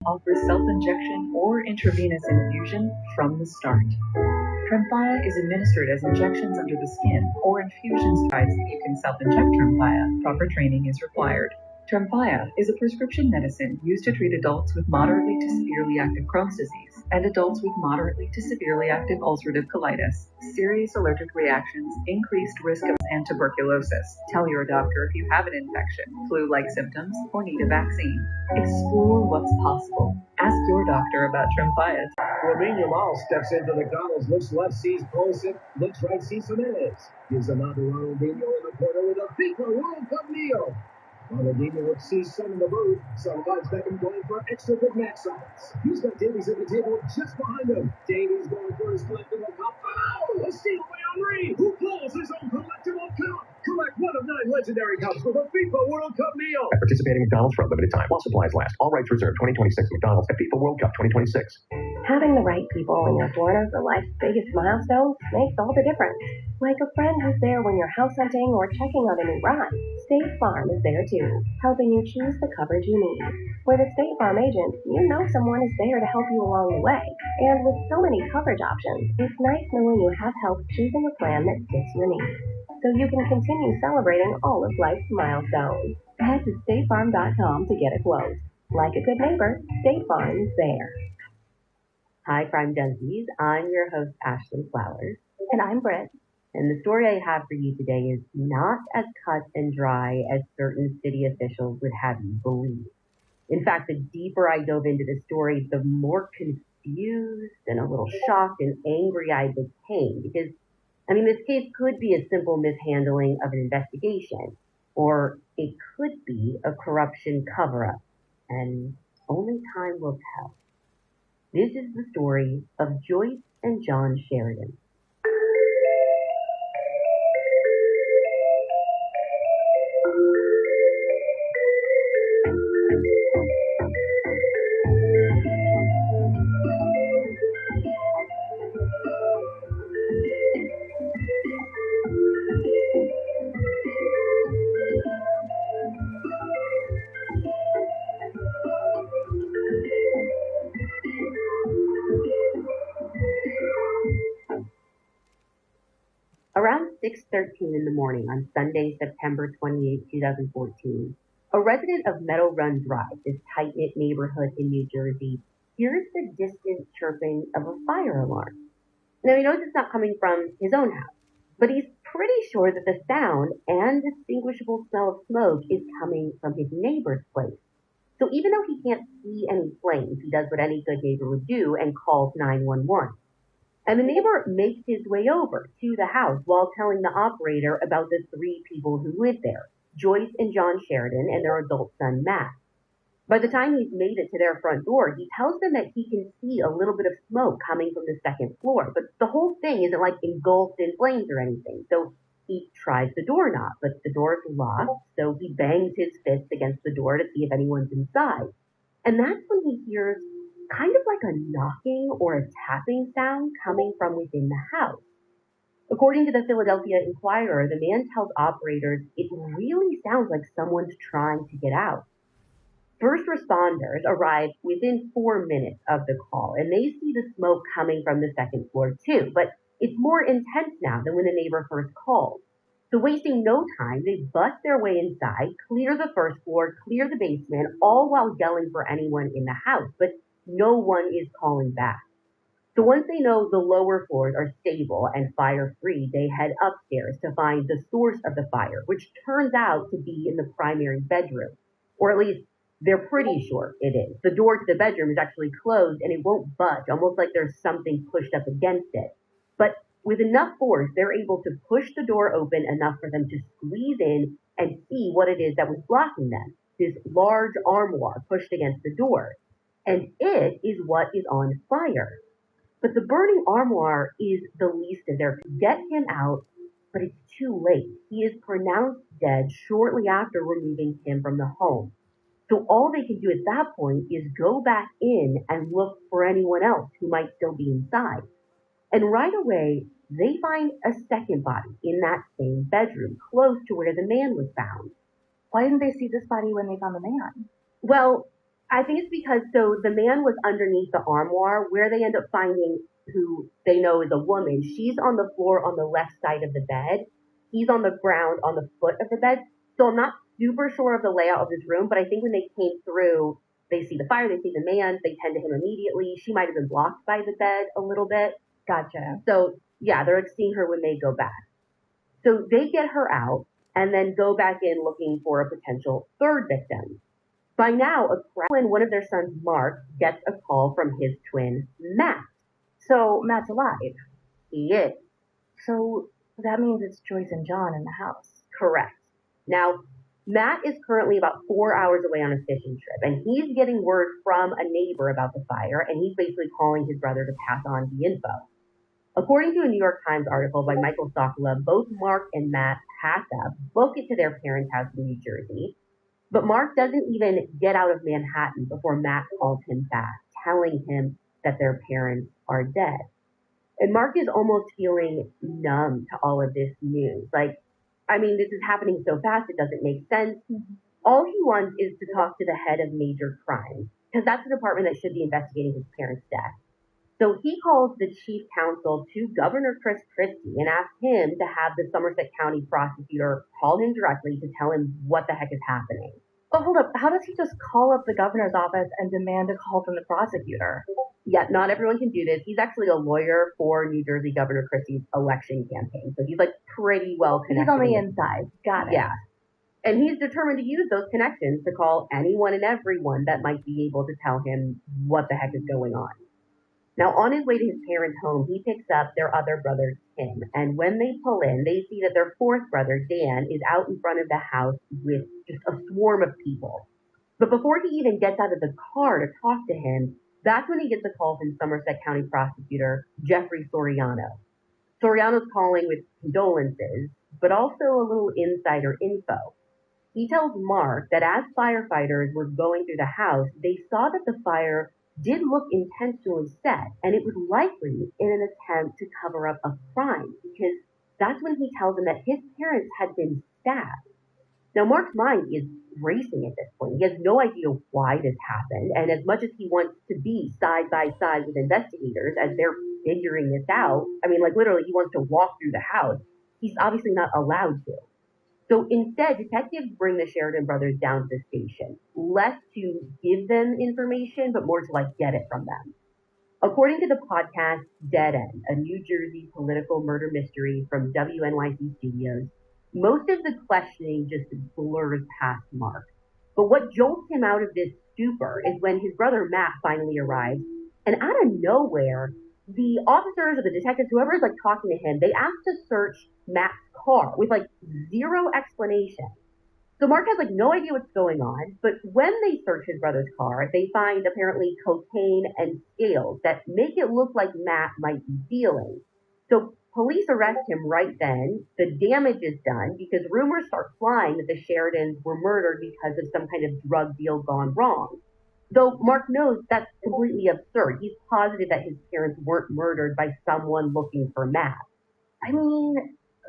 offers self-injection or intravenous infusion from the start. Tremfya is administered as injections under the skin or infusion sites that you can self-inject Tremfya. Proper training is required. Tremfya is a prescription medicine used to treat adults with moderately to severely active Crohn's disease and adults with moderately to severely active ulcerative colitis, serious allergic reactions, increased risk of and tuberculosis. Tell your doctor if you have an infection, flu-like symptoms, or need a vaccine. Explore what's possible. Ask your doctor about Tremfya. Lamine Yamal steps into the Donalds, looks left, sees Pulisic, looks right, sees Jimenez. Gives a nod to Ronaldinho in the corner with a FIFA World Cup kneel. Ronaldinho sees Son in the booth. Son vibes Beckham going for extra Big Mac sides. He's got Davies at the table just behind him. Davies going for his collectible cup. Oh, a steal by Henry, who pulls his own collectible cup. Collect one of 9 legendary cups with a FIFA World Cup meal. At participating McDonald's for a limited time while supplies last. All rights reserved. 2026 McDonald's at FIFA World Cup 2026. Having the right people in your corner for life's biggest milestones makes all the difference. Like a friend who's there when you're house hunting or checking out a new ride. State Farm is there too, helping you choose the coverage you need. With a State Farm agent, you know someone is there to help you along the way. And with so many coverage options, it's nice knowing you have help choosing a plan that fits your needs. So you can continue celebrating all of life's milestones. Head to statefarm.com to get a quote. Like a good neighbor, State Farm is there. Hi, Crime Junkies. I'm your host, Ashley Flowers. And I'm Britt. And the story I have for you today is not as cut and dry as certain city officials would have you believe. In fact, the deeper I dove into the story, the more confused and a little shocked and angry I became. Because, this case could be a simple mishandling of an investigation, or it could be a corruption cover-up. And only time will tell. This is the story of Joyce and John Sheridan. Around 6:13 in the morning on Sunday, September 28, 2014, a resident of Meadow Run Drive, this tight-knit neighborhood in New Jersey, hears the distant chirping of a fire alarm. Now, he knows it's not coming from his own house, but he's pretty sure that the sound and distinguishable smell of smoke is coming from his neighbor's place. So even though he can't see any flames, he does what any good neighbor would do and calls 911. And the neighbor makes his way over to the house while telling the operator about the 3 people who live there, Joyce and John Sheridan and their adult son, Matt. By the time he's made it to their front door, he tells them that he can see a little bit of smoke coming from the second floor, but the whole thing isn't like engulfed in flames or anything. So he tries the doorknob, but the door is locked, so he bangs his fist against the door to see if anyone's inside. And that's when he hears kind of like a knocking or a tapping sound coming from within the house. According to the Philadelphia Inquirer, the man tells operators it really sounds like someone's trying to get out. First responders arrive within 4 minutes of the call, and they see the smoke coming from the second floor too, but it's more intense now than when the neighbor first called. So wasting no time, they bust their way inside, clear the first floor, clear the basement, all while yelling for anyone in the house, but no one is calling back. So once they know the lower floors are stable and fire-free, they head upstairs to find the source of the fire, which turns out to be in the primary bedroom. Or at least, they're pretty sure it is. The door to the bedroom is actually closed and it won't budge, almost like there's something pushed up against it. But with enough force, they're able to push the door open enough for them to squeeze in and see what it is that was blocking them. This large armoire pushed against the door. And it is what is on fire. But the burning armoire is the least of their to get him out, but it's too late. He is pronounced dead shortly after removing him from the home. So all they can do at that point is go back in and look for anyone else who might still be inside. And right away, they find a second body in that same bedroom, close to where the man was found. Why didn't they see this body when they found the man? Well, I think it's because so the man was underneath the armoire where they end up finding who they know is a woman. She's on the floor on the left side of the bed. He's on the ground on the foot of the bed. So I'm not super sure of the layout of this room, but I think when they came through, they see the fire, they see the man, they tend to him immediately. She might have been blocked by the bed a little bit. Gotcha. So yeah, they're like seeing her when they go back. So they get her out and then go back in looking for a potential third victim. By now, when one of their sons, Mark, gets a call from his twin, Matt. So Matt's alive. He is. So that means it's Joyce and John in the house. Correct. Now, Matt is currently about 4 hours away on a fishing trip, and he's getting word from a neighbor about the fire, and he's basically calling his brother to pass on the info. According to a New York Times article by Michael Sokolow, both Mark and Matt pack up, book it to their parents' house in New Jersey. But Mark doesn't even get out of Manhattan before Matt calls him back, telling him that their parents are dead. And Mark is almost feeling numb to all of this news. Like, I mean, this is happening so fast, it doesn't make sense. All he wants is to talk to the head of major crimes, because that's the department that should be investigating his parents' death. So he calls the chief counsel to Governor Chris Christie and asks him to have the Somerset County prosecutor call him directly to tell him what the heck is happening. But hold up, how does he just call up the governor's office and demand a call from the prosecutor? Yeah, not everyone can do this. He's actually a lawyer for New Jersey Governor Christie's election campaign. So he's like pretty well connected. He's on the inside. Got it. Yeah. And he's determined to use those connections to call anyone and everyone that might be able to tell him what the heck is going on. Now, on his way to his parents' home, he picks up their other brother, Tim. And when they pull in, they see that their fourth brother, Dan, is out in front of the house with just a swarm of people. But before he even gets out of the car to talk to him, that's when he gets a call from Somerset County prosecutor Jeffrey Soriano. Soriano's calling with condolences, but also a little insider info. He tells Mark that as firefighters were going through the house, they saw that the fire did look intentionally set, and it was likely in an attempt to cover up a crime, because that's when he tells them that his parents had been stabbed. Now, Mark's mind is racing at this point. He has no idea why this happened, and as much as he wants to be side by side with investigators as they're figuring this out, I mean, like literally, he wants to walk through the house. He's obviously not allowed to. So instead, detectives bring the Sheridan brothers down to the station, less to give them information, but more to like get it from them. According to the podcast Dead End, a New Jersey political murder mystery from WNYC Studios, most of the questioning just blurs past Mark. But what jolts him out of this stupor is when his brother Matt finally arrives, and out of nowhere, the officers or the detectives, whoever is like talking to him, they ask to search Matt's car with like zero explanation. So Mark has like no idea what's going on, but when they search his brother's car, they find apparently cocaine and scales that make it look like Matt might be dealing. So police arrest him right then. The damage is done because rumors start flying that the Sheridans were murdered because of some kind of drug deal gone wrong. Though Mark knows that's completely absurd. He's positive that his parents weren't murdered by someone looking for Matt. I mean,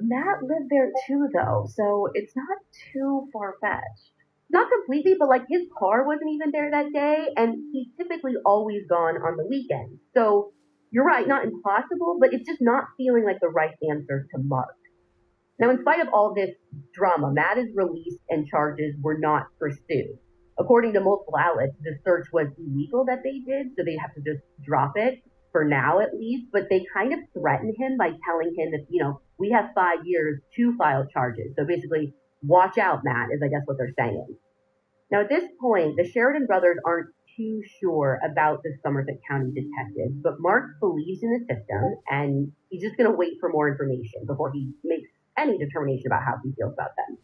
Matt lived there too, though, so it's not too far-fetched. Not completely, but like his car wasn't even there that day, and he's typically always gone on the weekends. So you're right, not impossible, but it's just not feeling like the right answer to Mark. Now, in spite of all this drama, Matt is released and charges were not pursued. According to multiple outlets, the search was illegal that they did, so they have to just drop it, for now at least, but they kind of threatened him by telling him that, you know, we have 5 years to file charges. So basically, watch out, Matt, is I guess what they're saying. Now, at this point, the Sheridan brothers aren't too sure about the Somerset County detectives, but Mark believes in the system, and he's just going to wait for more information before he makes any determination about how he feels about them.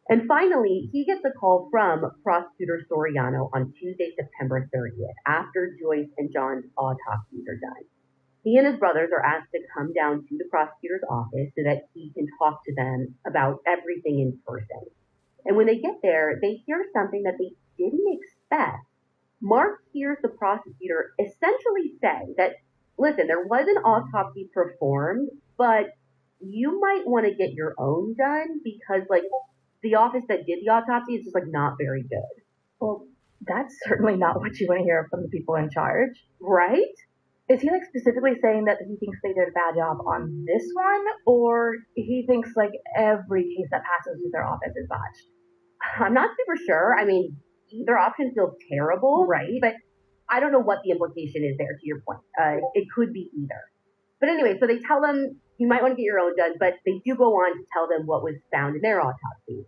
And finally, he gets a call from Prosecutor Soriano on Tuesday, September 30th, after Joyce and John's autopsies are done. He and his brothers are asked to come down to the prosecutor's office so that he can talk to them about everything in person. And when they get there, they hear something that they didn't expect. Mark hears the prosecutor essentially say that, listen, there was an autopsy performed, but you might want to get your own done because, like, the office that did the autopsy is just, like, not very good. Well, That's certainly not what you want to hear from the people in charge. Right? Is he like specifically saying that he thinks they did a bad job on this one, or he thinks like every case that passes through their office is botched? I'm not super sure. I mean, either option feels terrible, Right. But I don't know what the implication is there, to your point. It could be either. But anyway, so they tell them, you might want to get your own done, but they do go on to tell them what was found in their autopsy.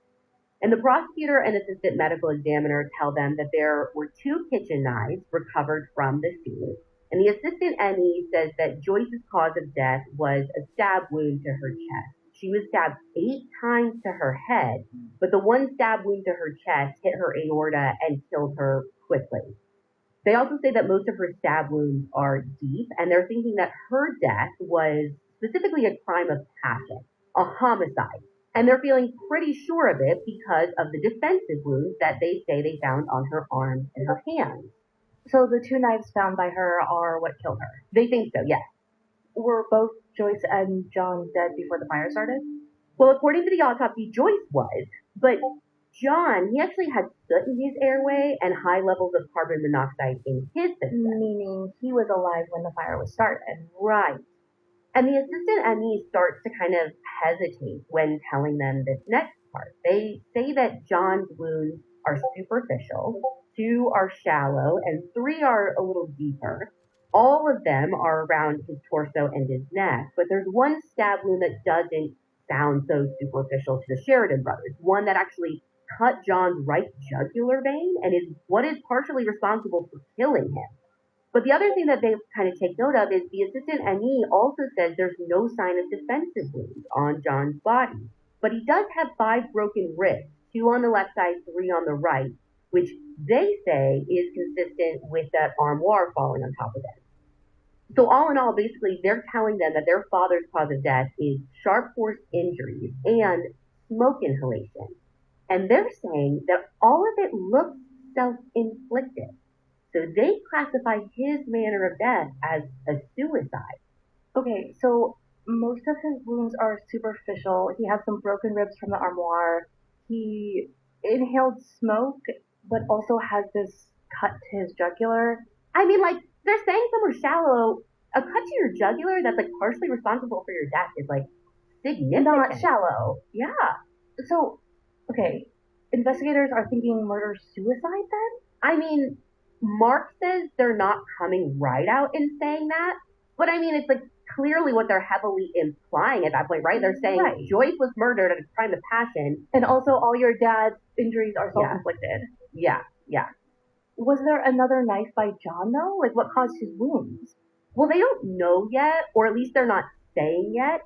And the prosecutor and assistant medical examiner tell them that there were 2 kitchen knives recovered from the scene. And the assistant ME says that Joyce's cause of death was a stab wound to her chest. She was stabbed 8 times to her head, but the one stab wound to her chest hit her aorta and killed her quickly. They also say that most of her stab wounds are deep, and they're thinking that her death was specifically a crime of passion, a homicide. And they're feeling pretty sure of it because of the defensive wounds that they say they found on her arms and her hands. So the 2 knives found by her are what killed her? They think so, yes. Were both Joyce and John dead before the fire started? Well, according to the autopsy, Joyce was, but John, he actually had soot in his airway and high levels of carbon monoxide in his system. Meaning he was alive when the fire was started. Right. And the assistant ME starts to kind of hesitate when telling them this next part. They say that John's wounds are superficial, 2 are shallow, and 3 are a little deeper. All of them are around his torso and his neck, but there's one stab wound that doesn't sound so superficial to the Sheridan brothers, one that actually cut John's right jugular vein and is what is partially responsible for killing him. But the other thing that they kind of take note of is the assistant ME also says there's no sign of defensive wounds on John's body. But he does have 5 broken ribs, 2 on the left side, 3 on the right, which they say is consistent with that armoire falling on top of them. So all in all, basically, they're telling them that their father's cause of death is sharp force injuries and smoke inhalation. And they're saying that all of it looks self-inflicted. So they classify his manner of death as a suicide. Okay, so most of his wounds are superficial. He has some broken ribs from the armoire. He inhaled smoke, but also has this cut to his jugular. I mean, like, they're saying some are shallow. A cut to your jugular that's, like, partially responsible for your death is, like, significant. Not shallow. Yeah. So, okay, investigators are thinking murder-suicide then? I mean, Mark says they're not coming right out and saying that, but I mean, it's like clearly what they're heavily implying at that point, right? They're saying Right. Joyce was murdered at a crime of passion. And also all your dad's injuries are self-inflicted. Yeah. Was there another knife by John though? Like what caused his wounds? Well, they don't know yet, or at least they're not saying yet,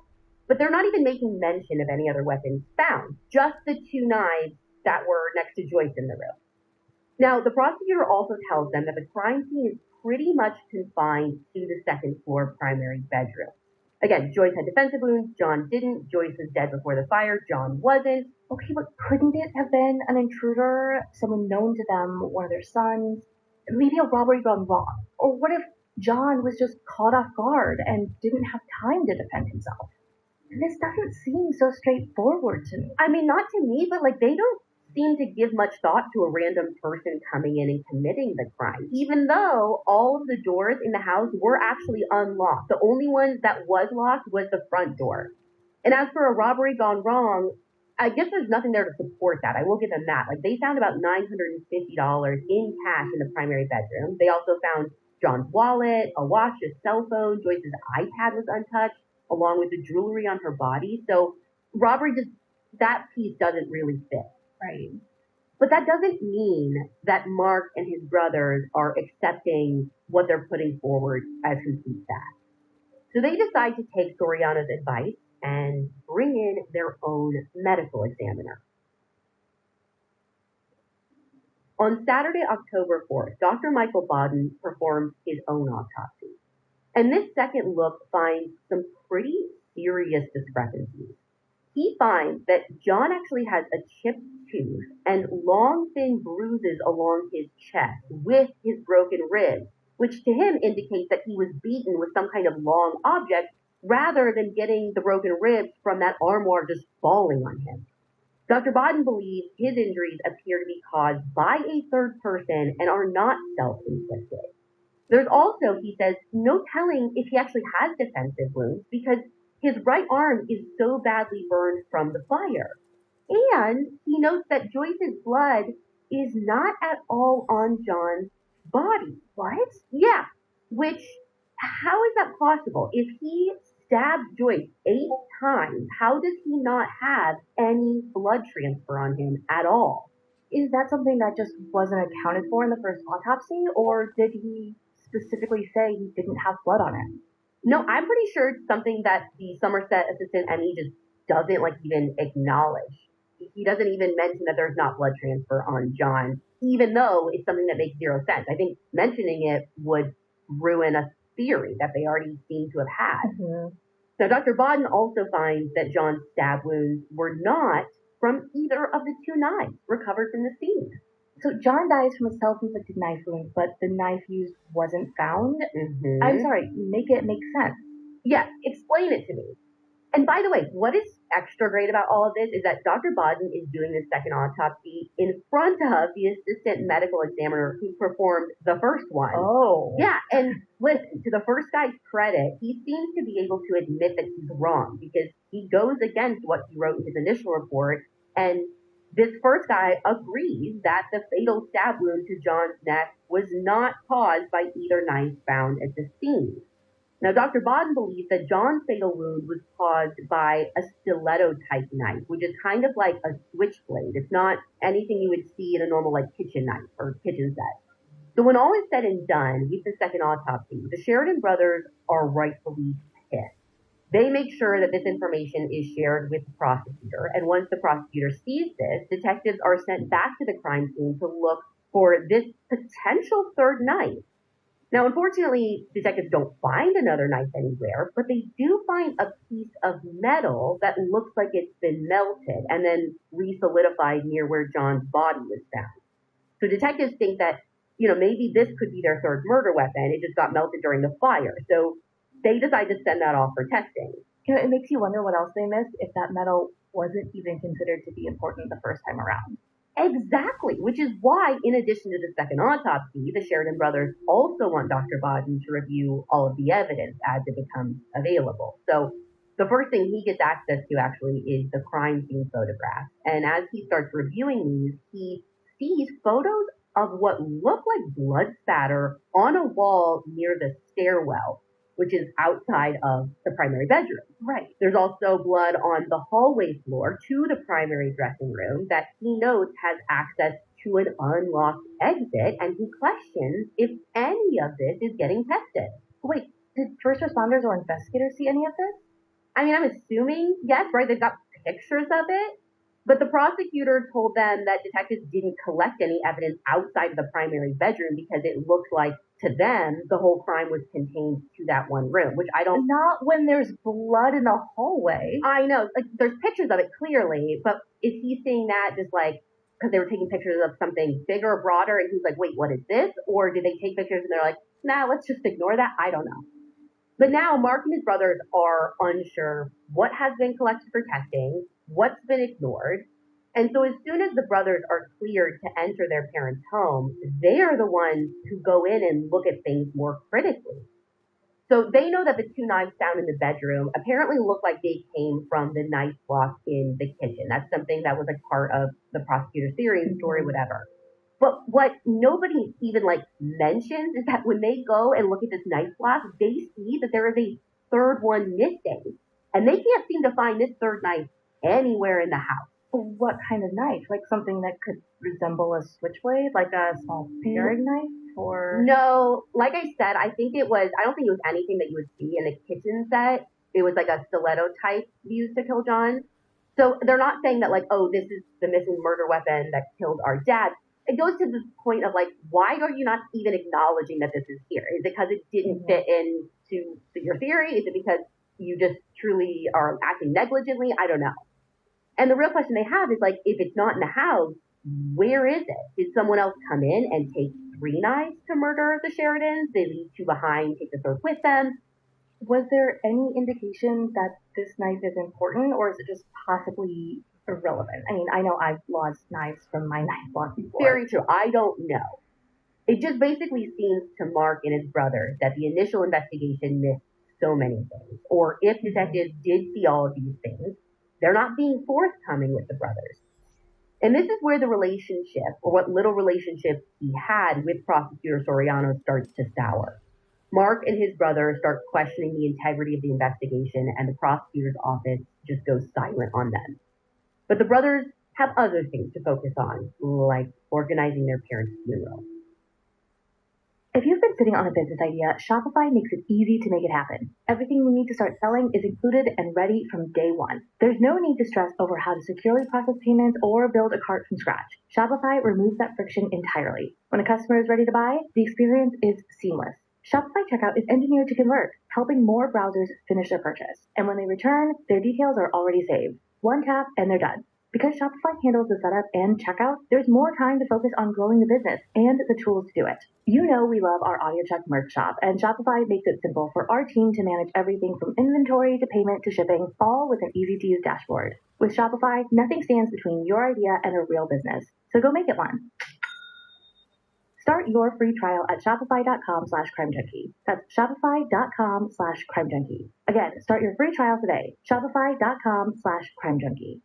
but they're not even making mention of any other weapons found, just the 2 knives that were next to Joyce in the room. Now, the prosecutor also tells them that the crime scene is pretty much confined to the second floor primary bedroom. Again, Joyce had defensive wounds, John didn't. Joyce was dead before the fire, John wasn't. Okay, but couldn't it have been an intruder, someone known to them, one of their sons? Maybe a robbery gone wrong. Or what if John was just caught off guard and didn't have time to defend himself? This doesn't seem so straightforward to me. I mean, not to me, but like they don't seem to give much thought to a random person coming in and committing the crime, even though all of the doors in the house were actually unlocked. The only one that was locked was the front door. And as for a robbery gone wrong, I guess there's nothing there to support that. I will give them that. Like they found about $950 in cash in the primary bedroom. They also found John's wallet, a watch, a cell phone. Joyce's iPad was untouched, along with the jewelry on her body. So robbery just, that piece doesn't really fit. Right. But that doesn't mean that Mark and his brothers are accepting what they're putting forward as complete facts. So they decide to take Soriano's advice and bring in their own medical examiner. On Saturday, October 4th, Dr. Michael Bodden performed his own autopsy. And this second look finds some pretty serious discrepancies. He finds that John actually has a chipped tooth and long, thin bruises along his chest with his broken ribs, which to him indicates that he was beaten with some kind of long object rather than getting the broken ribs from that armoire just falling on him. Dr. Bodden believes his injuries appear to be caused by a third person and are not self-inflicted. There's also, he says, no telling if he actually has defensive wounds because his right arm is so badly burned from the fire. And he notes that Joyce's blood is not at all on John's body. What? Yeah, which, how is that possible? If he stabbed Joyce 8 times, how does he not have any blood transfer on him at all? Is that something that just wasn't accounted for in the first autopsy, or did he specifically say he didn't have blood on him? No, I'm pretty sure it's something that the Somerset assistant Emmy just doesn't even acknowledge. He doesn't even mention that there's not blood transfer on John, even though it's something that makes zero sense. I think mentioning it would ruin a theory that they already seem to have had. Mm-hmm. Now, Dr. Bodden also finds that John's stab wounds were not from either of the 2 knives recovered from the scene. So John dies from a self-inflicted knife wound, but the knife used wasn't found? Mm-hmm. I'm sorry, make it make sense. Yeah, explain it to me. And by the way, what is extra great about all of this is that Dr. Bodden is doing this second autopsy in front of the assistant medical examiner who performed the first one. Oh. Yeah, and listen, to the first guy's credit, he seems to be able to admit that he's wrong because he goes against what he wrote in his initial report, and this first guy agrees that the fatal stab wound to John's neck was not caused by either knife found at the scene. Now, Dr. Bodden believes that John's fatal wound was caused by a stiletto-type knife, which is kind of like a switchblade. It's not anything you would see in a normal kitchen knife or kitchen set. So when all is said and done with the second autopsy, the Sheridan brothers are rightfully pissed. They make sure that this information is shared with the prosecutor, and once the prosecutor sees this, detectives are sent back to the crime scene to look for this potential third knife. Now, unfortunately, detectives don't find another knife anywhere, but they do find a piece of metal that looks like it's been melted and then re-solidified near where John's body was found. So detectives think that, maybe this could be their third murder weapon. It just got melted during the fire. So they decide to send that off for testing. It makes you wonder what else they missed if that metal wasn't even considered to be important the first time around. Exactly, which is why, in addition to the second autopsy, the Sheridan brothers also want Dr. Bodden to review all of the evidence as it becomes available. So the first thing he gets access to actually is the crime scene photographs. And as he starts reviewing these, he sees photos of what look like blood spatter on a wall near the stairwell, which is outside of the primary bedroom. Right. There's also blood on the hallway floor to the primary dressing room that he notes has access to an unlocked exit, and he questions if any of this is getting tested. Wait, did first responders or investigators see any of this? I mean, I'm assuming yes, right? They've got pictures of it. But the prosecutor told them that detectives didn't collect any evidence outside of the primary bedroom because it looked like, to them, the whole crime was contained to that one room, which I don't... Not when there's blood in the hallway. I know. There's pictures of it, clearly, but is he saying that just because they were taking pictures of something bigger or broader, and he's like, wait, what is this? Or did they take pictures and they're like, nah, let's just ignore that? I don't know. But now Mark and his brothers are unsure what has been collected for testing, what's been ignored. And so as soon as the brothers are cleared to enter their parents' home, they are the ones who go in and look at things more critically. So they know that the 2 knives found in the bedroom apparently look like they came from the knife block in the kitchen. That's something that was part of the prosecutor's theory and story, whatever. But what nobody even mentions is that when they go and look at this knife block, they see that there is a third one missing. And they can't seem to find this third knife anywhere in the house. What kind of knife? Like something that could resemble a switchblade? Like a small paring knife? Or no, like I said, I don't think it was anything that you would see in a kitchen set. It was like a stiletto type used to kill John. So they're not saying that this is the missing murder weapon that killed our dad. It goes to the point of why are you not even acknowledging that this is here? Is it because it didn't fit into your theory? Is it because you just truly are acting negligently? I don't know. And the real question they have is if it's not in the house, where is it? Did someone else come in and take 3 knives to murder the Sheridans? They leave 2 behind, take the 3rd with them. Was there any indication that this knife is important, or is it just possibly irrelevant. I mean, I know I've lost knives from my knife block before. Very true. I don't know. It just basically seems to Mark and his brother that the initial investigation missed so many things. Or if detectives did see all of these things, they're not being forthcoming with the brothers. And this is where the relationship, or what little relationship he had with Prosecutor Soriano, starts to sour. Mark and his brother start questioning the integrity of the investigation, and the prosecutor's office just goes silent on them. But the brothers have other things to focus on, like organizing their parents' funeral. If you've been sitting on a business idea, Shopify makes it easy to make it happen. Everything you need to start selling is included and ready from day one. There's no need to stress over how to securely process payments or build a cart from scratch. Shopify removes that friction entirely. When a customer is ready to buy, the experience is seamless. Shopify checkout is engineered to convert, helping more browsers finish their purchase. And when they return, their details are already saved. One tap and they're done. Because Shopify handles the setup and checkout, there's more time to focus on growing the business and the tools to do it. You know we love our AudioCheck merch shop, and Shopify makes it simple for our team to manage everything from inventory to payment to shipping, all with an easy-to-use dashboard. With Shopify, nothing stands between your idea and a real business. So go make it one. Start your free trial at shopify.com/crimejunkie. That's shopify.com/crimejunkie. Again, start your free trial today. Shopify.com/crimejunkie.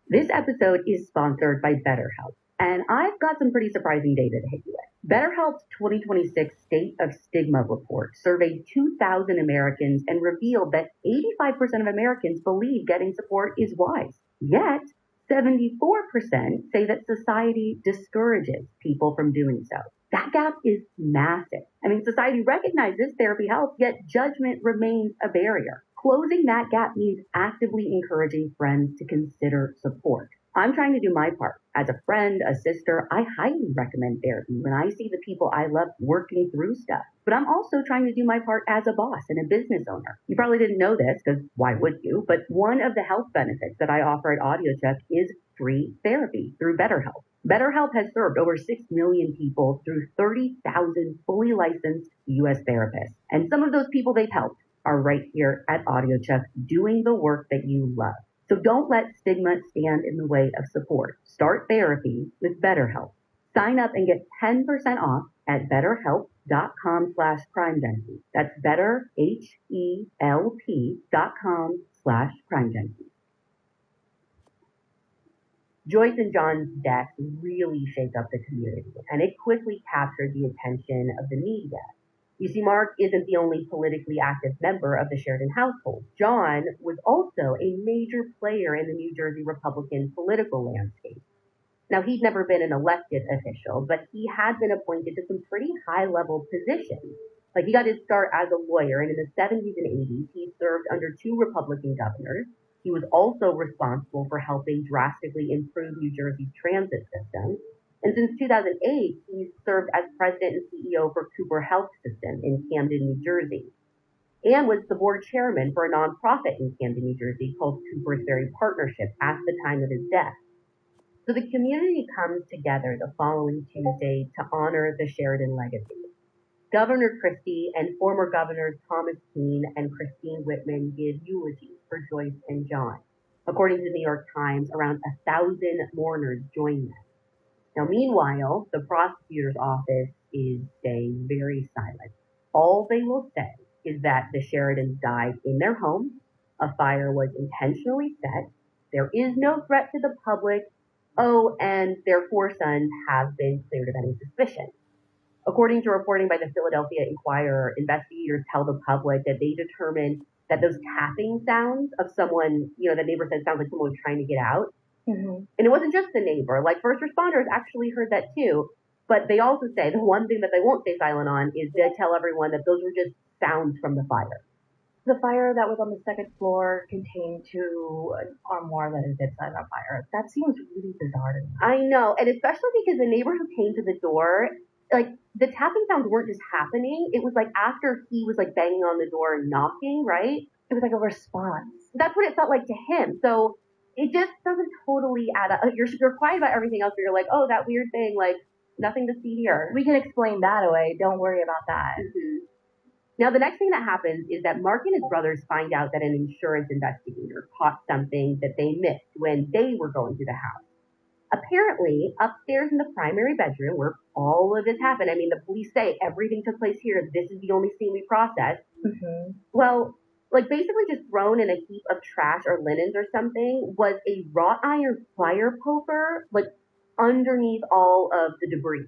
This episode is sponsored by BetterHelp, and I've got some pretty surprising data to hit you with. BetterHelp's 2026 State of Stigma report surveyed 2,000 Americans and revealed that 85% of Americans believe getting support is wise. Yet, 74% say that society discourages people from doing so. That gap is massive. I mean, society recognizes therapy helps, yet judgment remains a barrier. Closing that gap means actively encouraging friends to consider support. I'm trying to do my part. As a friend, a sister, I highly recommend therapy when I see the people I love working through stuff. But I'm also trying to do my part as a boss and a business owner. You probably didn't know this, because why would you? But one of the health benefits that I offer at AudioCheck is free therapy through BetterHelp. BetterHelp has served over 6 million people through 30,000 fully licensed U.S. therapists. And some of those people they've helped are right here at AudioCheck doing the work that you love. So don't let stigma stand in the way of support. Start therapy with BetterHelp. Sign up and get 10% off at betterhelp.com/crimejunkie. That's betterhelp.com/crimejunkie. Joyce and John's death really shake up the community, and it quickly captured the attention of the media. You see, Mark isn't the only politically active member of the Sheridan household. John was also a major player in the New Jersey Republican political landscape. Now, he'd never been an elected official, but he had been appointed to some pretty high-level positions. Like, he got his start as a lawyer, and in the 70s and 80s, he served under 2 Republican governors. He was also responsible for helping drastically improve New Jersey's transit system. And since 2008, he's served as president and CEO for Cooper Health System in Camden, New Jersey, and was the board chairman for a nonprofit in Camden, New Jersey called Cooper's Ferry Partnership at the time of his death. So the community comes together the following Tuesday to honor the Sheridan legacy. Governor Christie and former governors Thomas Keene and Christine Whitman give eulogies for Joyce and John. According to the New York Times, around 1,000 mourners join them. Now, meanwhile, the prosecutor's office is staying very silent. All they will say is that the Sheridans died in their home, a fire was intentionally set, there is no threat to the public, and their 4 sons have been cleared of any suspicion. According to reporting by the Philadelphia Inquirer, investigators tell the public that they determined that those tapping sounds of someone, the neighbor said sounds like someone was trying to get out. Mm-hmm. And it wasn't just the neighbor. Like, first responders actually heard that too. But they also say the one thing that they won't stay silent on is they tell everyone that those were just sounds from the fire. The fire that was on the 2nd floor contained 2 armoire that had been set on fire. That seems really bizarre to me. I know, and especially because the neighbor who came to the door, like, the tapping sounds weren't just happening. It was like after he was like banging on the door and knocking, right? It was like a response. That's what it felt like to him. So it just doesn't totally add up. You're quiet about everything else, but you're like, oh, that weird thing, like, nothing to see here. We can explain that away. Don't worry about that. Mm-hmm. Now, the next thing that happens is that Mark and his brothers find out that an insurance investigator caught something that they missed when they were going to the house. Apparently, upstairs in the primary bedroom where all of this happened, I mean, the police say everything took place here. This is the only scene we processed. Mm-hmm. Well, like basically just thrown in a heap of trash or linens or something was a wrought iron fire poker, like underneath all of the debris.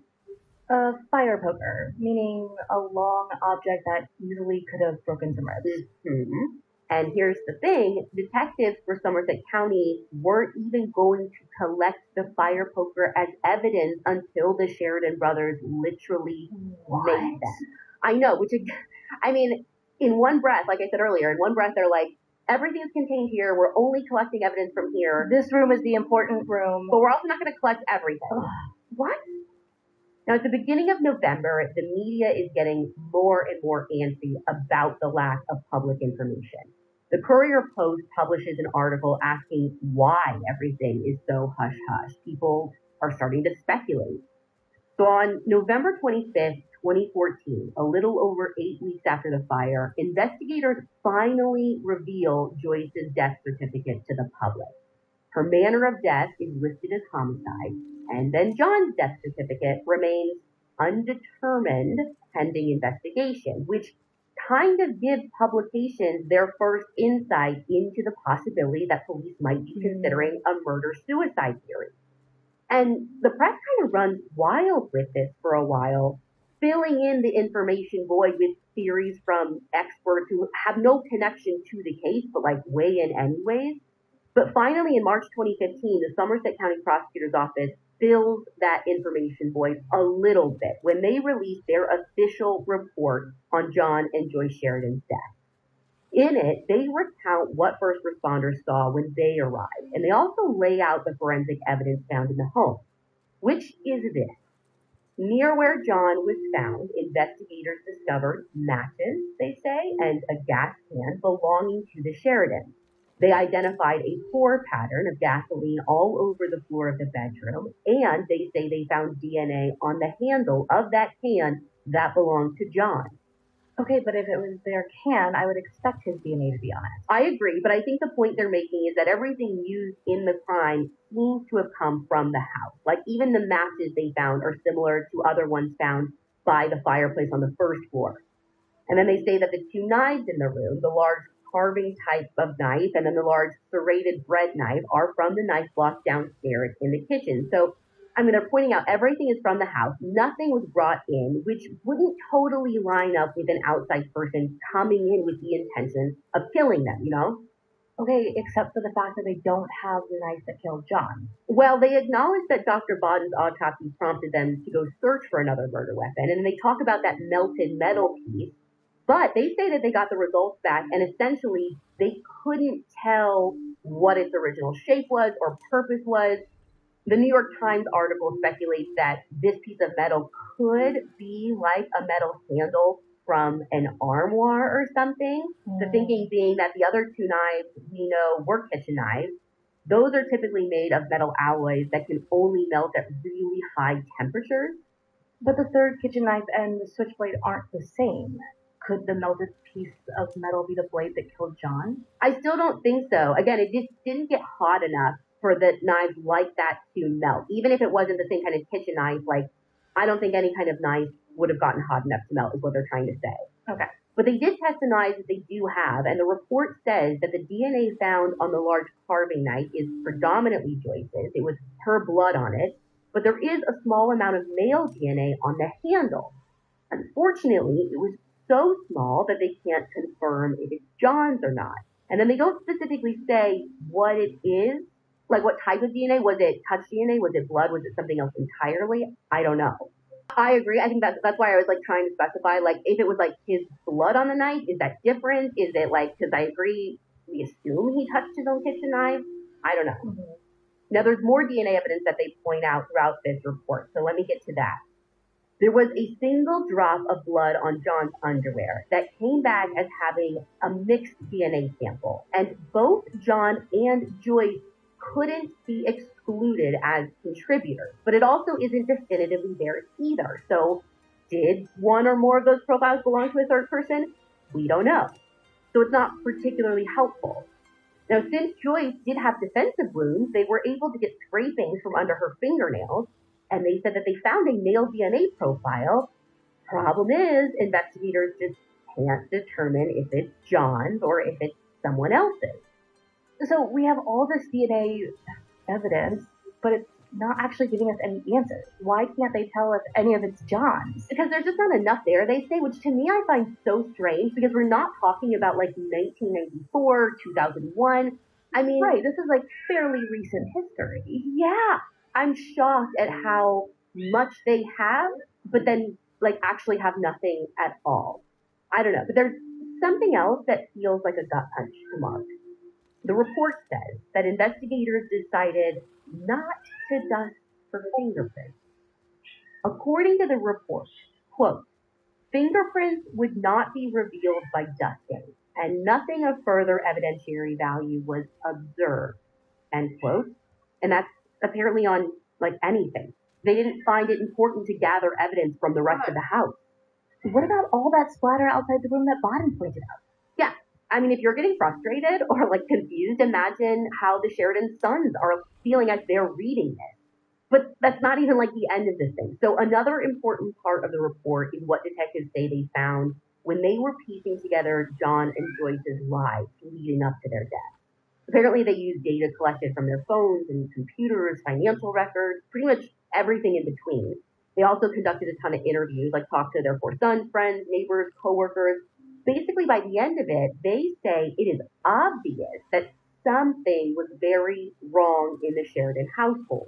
A fire poker, meaning a long object that easily could have broken some ribs. Mm-hmm. And here's the thing, detectives for Somerset County weren't even going to collect the fire poker as evidence until the Sheridan brothers literally made them. I know, which, I mean, in one breath, like I said earlier, in one breath they're like, everything's contained here, we're only collecting evidence from here. This room is the important room. But we're also not going to collect everything. What? Now, at the beginning of November, the media is getting more and more antsy about the lack of public information. The Courier Post publishes an article asking why everything is so hush-hush. People are starting to speculate. So on November 25th, 2014, a little over 8 weeks after the fire, investigators finally reveal Joyce's death certificate to the public. Her manner of death is listed as homicide, and then John's death certificate remains undetermined pending investigation, which kind of gives publications their first insight into the possibility that police might be considering a murder-suicide theory. And the press kind of runs wild with this for a while, filling in the information void with theories from experts who have no connection to the case, but like weigh in anyways. But finally, in March 2015, the Somerset County Prosecutor's Office fills that information void a little bit when they released their official report on John and Joyce Sheridan's death. In it, they recount what first responders saw when they arrived, and they also lay out the forensic evidence found in the home, which is this. Near where John was found, investigators discovered matches, they say, and a gas can belonging to the Sheridans. They identified a pour pattern of gasoline all over the floor of the bedroom, and they say they found DNA on the handle of that can that belonged to John. Okay, but if it was their can, I would expect his DNA to be on it. I agree, but I think the point they're making is that everything used in the crime seems to have come from the house. Like even the matches they found are similar to other ones found by the fireplace on the first floor. And then they say that the two knives in the room, the large carving type of knife and then the large serrated bread knife, are from the knife block downstairs in the kitchen. So, I mean, they're pointing out everything is from the house. Nothing was brought in, which wouldn't totally line up with an outside person coming in with the intention of killing them, you know? Okay, except for the fact that they don't have the knife that killed John. Well, they acknowledge that Dr. Bodden's autopsy prompted them to go search for another murder weapon, and they talk about that melted metal piece, but they say that they got the results back, and essentially they couldn't tell what its original shape was or purpose was. The New York Times article speculates that this piece of metal could be like a metal handle from an armoire or something. The thinking being that the other two knives we know were kitchen knives. Those are typically made of metal alloys that can only melt at really high temperatures. But the third kitchen knife and the switchblade aren't the same. Could the melted piece of metal be the blade that killed John? I still don't think so. Again, it just didn't get hot enough for the knives like that to melt. Even if it wasn't the same kind of kitchen knife, like, I don't think any kind of knife would have gotten hot enough to melt, is what they're trying to say. Okay. But they did test the knives that they do have, and the report says that the DNA found on the large carving knife is predominantly Joyce's. It was her blood on it, but there is a small amount of male DNA on the handle. Unfortunately, it was so small that they can't confirm if it's John's or not. And then they don't specifically say what it is. Like, what type of DNA? Was it touch DNA? Was it blood? Was it something else entirely? I don't know. I agree. I think that's why I was, like, trying to specify, like, if it was, like, his blood on the knife, is that different? Is it, like, because I agree, we assume he touched his own kitchen knife? I don't know. Mm-hmm. Now, there's more DNA evidence that they point out throughout this report, so let me get to that. There was a single drop of blood on John's underwear that came back as having a mixed DNA sample, and both John and Joyce couldn't be excluded as contributors, but it also isn't definitively theirs either. So did one or more of those profiles belong to a third person? We don't know. So it's not particularly helpful. Now, since Joyce did have defensive wounds, they were able to get scrapings from under her fingernails, and they said that they found a male DNA profile. Problem is, investigators just can't determine if it's John's or if it's someone else's. So we have all this DNA evidence, but it's not actually giving us any answers. Why can't they tell us any of it's John's? Because there's just not enough there, they say, which to me I find so strange because we're not talking about like 1994, 2001. I mean, right, this is like fairly recent history. Yeah, I'm shocked at how much they have, but then like actually have nothing at all. I don't know, but there's something else that feels like a gut punch to Mark. The report says that investigators decided not to dust for fingerprints. According to the report, quote, fingerprints would not be revealed by dusting, and nothing of further evidentiary value was observed, end quote. And that's apparently on like anything. They didn't find it important to gather evidence from the rest of the house. What about all that splatter outside the room that Baden pointed out? Yeah, I mean, if you're getting frustrated or like confused, imagine how the Sheridan sons are feeling as they're reading this. But that's not even like the end of this thing. So another important part of the report is what detectives say they found when they were piecing together John and Joyce's lives leading up to their death. Apparently they used data collected from their phones and computers, financial records, pretty much everything in between. They also conducted a ton of interviews, like talked to their 4 sons, friends, neighbors, coworkers. Basically, by the end of it, they say it is obvious that something was very wrong in the Sheridan household.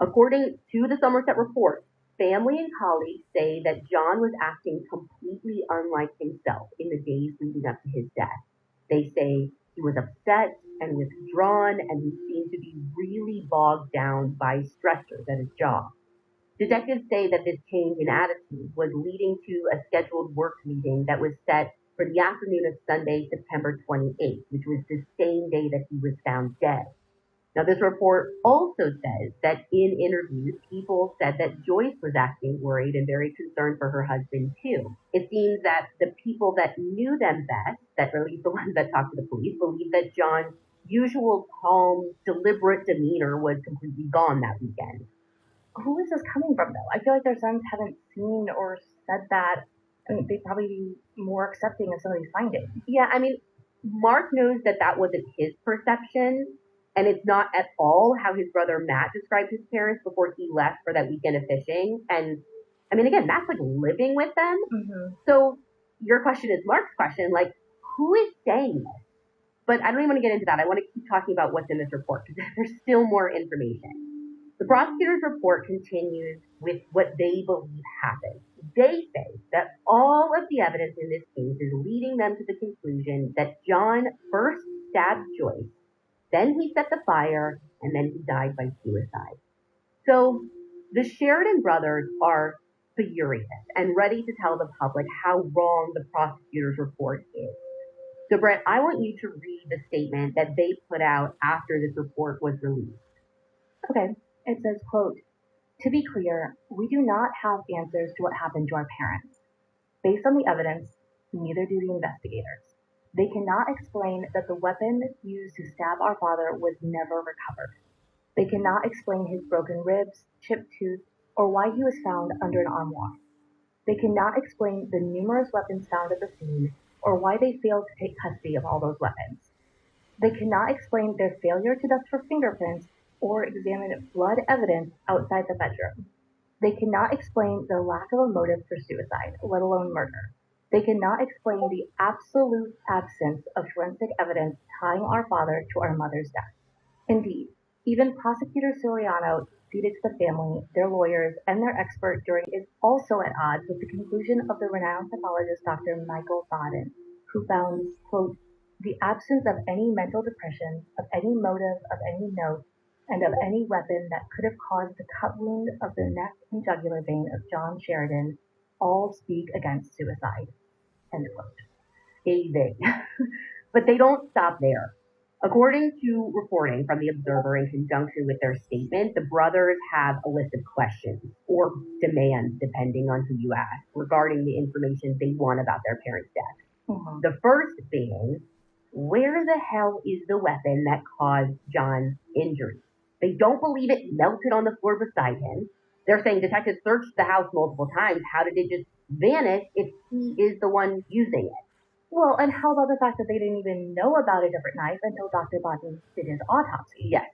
According to the Somerset report, family and colleagues say that John was acting completely unlike himself in the days leading up to his death. They say he was upset and withdrawn, and he seemed to be really bogged down by stressors at his job. Detectives say that this change in attitude was leading to a scheduled work meeting that was set for the afternoon of Sunday, September 28th, which was the same day that he was found dead. Now, this report also says that in interviews, people said that Joyce was acting worried and very concerned for her husband, too. It seems that the people that knew them best, that at least the ones that talked to the police, believe that John's usual calm, deliberate demeanor was completely gone that weekend. Who is this coming from, though? I feel like their sons haven't seen or said that. I mean, they'd probably be more accepting of some of these findings. Yeah, I mean, Mark knows that that wasn't his perception, and it's not at all how his brother Matt described his parents before he left for that weekend of fishing. And I mean, again, Matt's like living with them. Mm-hmm. So your question is Mark's question, like, who is saying this? But I don't even want to get into that. I want to keep talking about what's in this report because there's still more information. The prosecutor's report continues with what they believe happened. They say that all of the evidence in this case is leading them to the conclusion that John first stabbed Joyce, then he set the fire, and then he died by suicide. So the Sheridan brothers are furious and ready to tell the public how wrong the prosecutor's report is. So Brett, I want you to read the statement that they put out after this report was released. Okay. It says, quote, "To be clear, we do not have answers to what happened to our parents. Based on the evidence, neither do the investigators. They cannot explain that the weapon used to stab our father was never recovered. They cannot explain his broken ribs, chipped tooth, or why he was found under an armoire. They cannot explain the numerous weapons found at the scene, or why they failed to take custody of all those weapons. They cannot explain their failure to dust for fingerprints or examine blood evidence outside the bedroom. They cannot explain the lack of a motive for suicide, let alone murder. They cannot explain the absolute absence of forensic evidence tying our father to our mother's death. Indeed, even Prosecutor Soriano, ceded to the family, their lawyers, and their expert jury is also at odds with the conclusion of the renowned pathologist Dr. Michael Baden, who found, quote, the absence of any mental depression, of any motive, of any note, and of any weapon that could have caused the cut wound of the neck and jugular vein of John Sheridan all speak against suicide, end quote. Scathing. But they don't stop there. According to reporting from the Observer in conjunction with their statement, the brothers have a list of questions or demands, depending on who you ask, regarding the information they want about their parents' death. The first being, where the hell is the weapon that caused John's injury? They don't believe it melted on the floor beside him. They're saying detectives searched the house multiple times. How did it just vanish if he is the one using it? Well, and how about the fact that they didn't even know about a different knife until Dr. Bodden did his autopsy? Yes.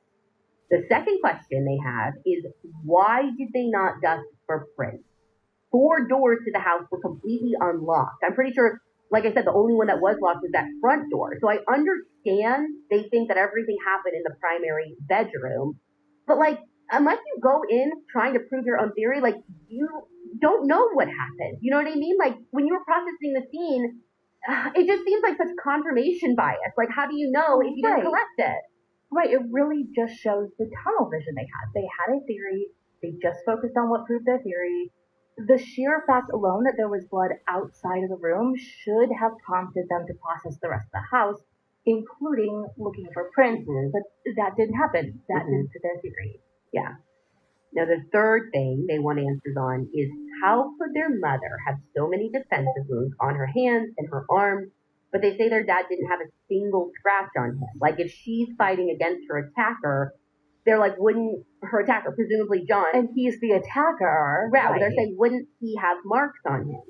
The second question they have is, why did they not dust for prints? 4 doors to the house were completely unlocked. I'm pretty sure, like I said, the only one that was locked was that front door. So I understand they think that everything happened in the primary bedroom. But, like, unless you go in trying to prove your own theory, like, you don't know what happened. You know what I mean? Like, when you were processing the scene, it just seems like such confirmation bias. Like, how do you know if you didn't collect it? Right, it really just shows the tunnel vision they had. They had a theory, they just focused on what proved their theory. The sheer fact alone that there was blood outside of the room should have prompted them to process the rest of the house, including looking for prints, but that didn't happen. That didn't fit their theory. Yeah. Now, the third thing they want answers on is, how could their mother have so many defensive wounds on her hands and her arms, but they say their dad didn't have a single scratch on him? Like, if she's fighting against her attacker, they're like, wouldn't her attacker, presumably John, and he's the attacker, right? They're saying, wouldn't he have marks on him?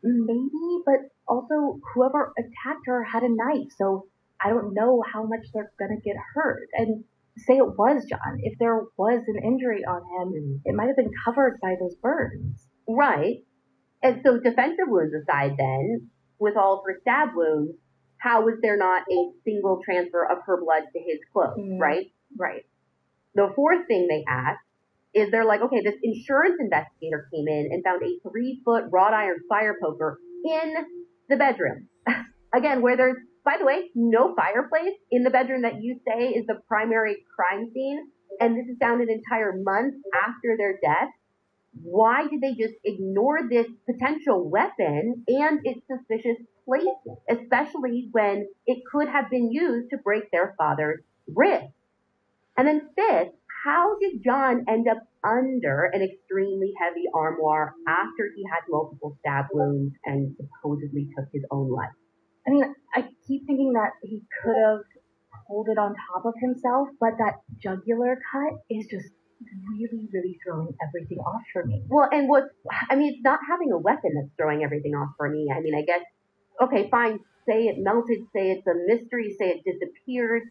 Maybe, but also whoever attacked her had a knife, so I don't know how much they're gonna get hurt. And say it was John, if there was an injury on him, it might have been covered by those burns. Right. And so defensive wounds aside then, with all of her stab wounds, how was there not a single transfer of her blood to his clothes, right? Right. The fourth thing they asked is, they're like, okay, this insurance investigator came in and found a 3-foot wrought iron fire poker in the bedroom. Again, where there's, by the way, no fireplace in the bedroom that you say is the primary crime scene. And this is found an entire month after their death. Why did they just ignore this potential weapon and its suspicious placement, especially when it could have been used to break their father's wrist? And then fifth, how did John end up under an extremely heavy armoire after he had multiple stab wounds and supposedly took his own life? I mean, I keep thinking that he could have pulled it on top of himself, but that jugular cut is just really, really throwing everything off for me. Well, and it's not having a weapon that's throwing everything off for me. I mean, I guess, okay, fine, say it melted, say it's a mystery, say it disappeared.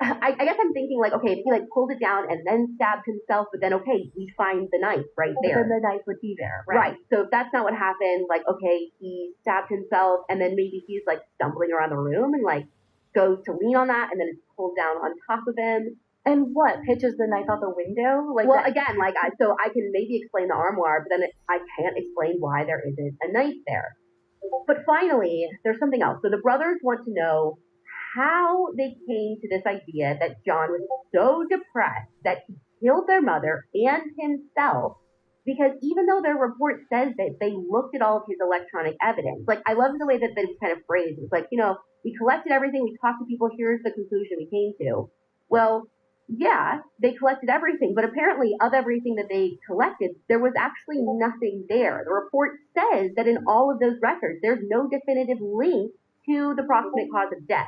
I guess I'm thinking, like, okay, if he, like, pulled it down and then stabbed himself, but then, okay, we find the knife right there. Then the knife would be there, right? So if that's not what happened, like, okay, he stabbed himself, and then maybe he's, like, stumbling around the room and, like, goes to lean on that, and then it's pulled down on top of him. And what, pitches the knife out the window? Like, well, again, like, so I can maybe explain the armoire, but then I can't explain why there isn't a knife there. But finally, there's something else. So the brothers want to know how they came to this idea that John was so depressed that he killed their mother and himself, because even though their report says that they looked at all of his electronic evidence, like, I love the way that they kind of phrased it. It's like, we collected everything, we talked to people, here's the conclusion we came to. Well, yeah, they collected everything, but apparently of everything that they collected, there was actually nothing there. The report says that in all of those records, there's no definitive link to the proximate cause of death.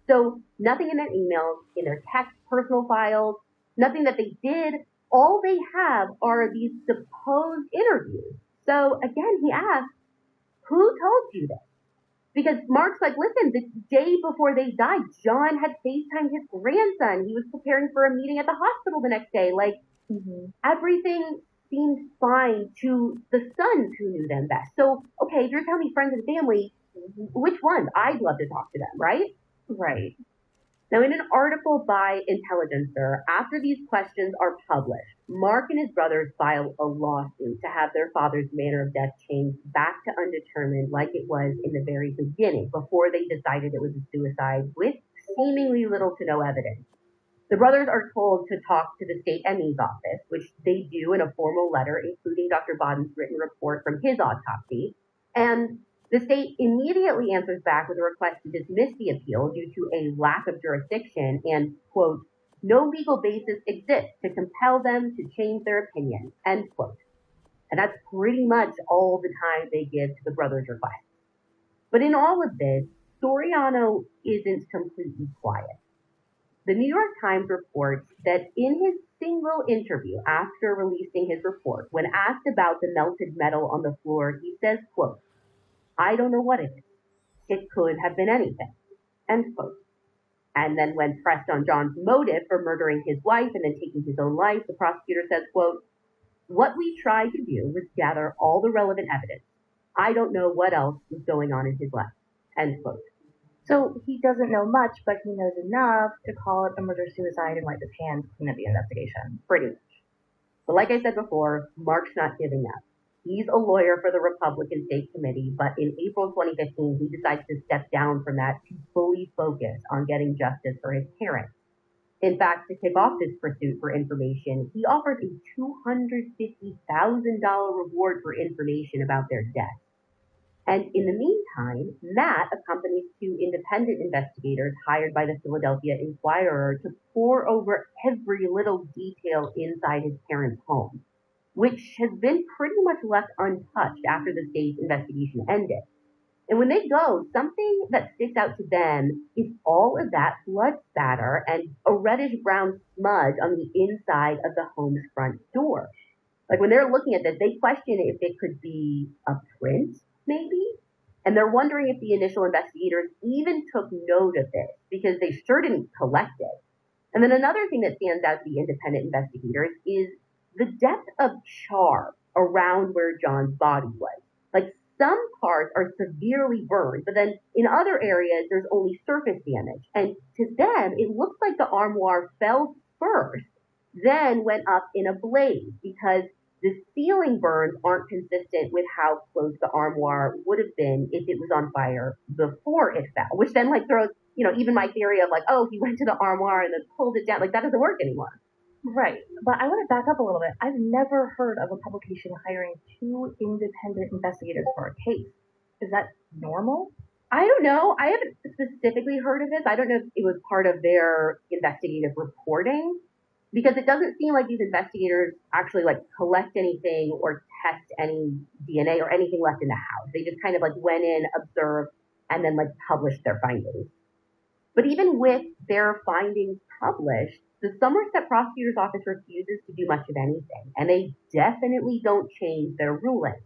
So nothing in their emails, in their text, personal files, nothing that they did. All they have are these supposed interviews. So again, he asked, who told you this? Because Mark's like, listen, the day before they died, John had FaceTimed his grandson. He was preparing for a meeting at the hospital the next day. Like, everything seemed fine to the sons who knew them best. So, okay, if you're telling me friends and family, which one? I'd love to talk to them, right? Right. Now, in an article by Intelligencer, after these questions are published, Mark and his brothers file a lawsuit to have their father's manner of death changed back to undetermined, like it was in the very beginning, before they decided it was a suicide, with seemingly little to no evidence. The brothers are told to talk to the state ME's office, which they do in a formal letter, including Dr. Bodden's written report from his autopsy, and the state immediately answers back with a request to dismiss the appeal due to a lack of jurisdiction and, quote, no legal basis exists to compel them to change their opinion, end quote. And that's pretty much all the time they give to the brothers' request. But in all of this, Soriano isn't completely quiet. The New York Times reports that in his single interview after releasing his report, when asked about the melted metal on the floor, he says, quote, "I don't know what it is. It could have been anything," end quote. And then when pressed on John's motive for murdering his wife and then taking his own life, the prosecutor says, quote, "What we tried to do was gather all the relevant evidence. I don't know what else was going on in his life," end quote. So he doesn't know much, but he knows enough to call it a murder-suicide and wipe his hands clean of the investigation. Pretty much. But like I said before, Mark's not giving up. He's a lawyer for the Republican State Committee, but in April 2015, he decides to step down from that to fully focus on getting justice for his parents. In fact, to kick off this pursuit for information, he offers a $250,000 reward for information about their death. And in the meantime, Matt accompanies two independent investigators hired by the Philadelphia Inquirer to pore over every little detail inside his parents' home, which has been pretty much left untouched after the state's investigation ended. And when they go, something that sticks out to them is all of that blood spatter and a reddish-brown smudge on the inside of the home's front door. Like when they're looking at this, they question if it could be a print, maybe? And they're wondering if the initial investigators even took note of this, because they sure didn't collect it. And then another thing that stands out to the independent investigators is the depth of char around where John's body was. Like some parts are severely burned, but then in other areas there's only surface damage. And to them, it looks like the armoire fell first, then went up in a blaze, because the ceiling burns aren't consistent with how close the armoire would have been if it was on fire before it fell, which then like throws, even my theory of like, oh, he went to the armoire and then pulled it down. Like that doesn't work anymore. Right. But I want to back up a little bit. I've never heard of a publication hiring two independent investigators for a case. Is that normal? I don't know. I haven't specifically heard of this. I don't know if it was part of their investigative reporting, because it doesn't seem like these investigators actually like collect anything or test any DNA or anything left in the house. They just kind of like went in, observed, and then like published their findings. But even with their findings published, the Somerset prosecutor's office refuses to do much of anything, and they definitely don't change their ruling.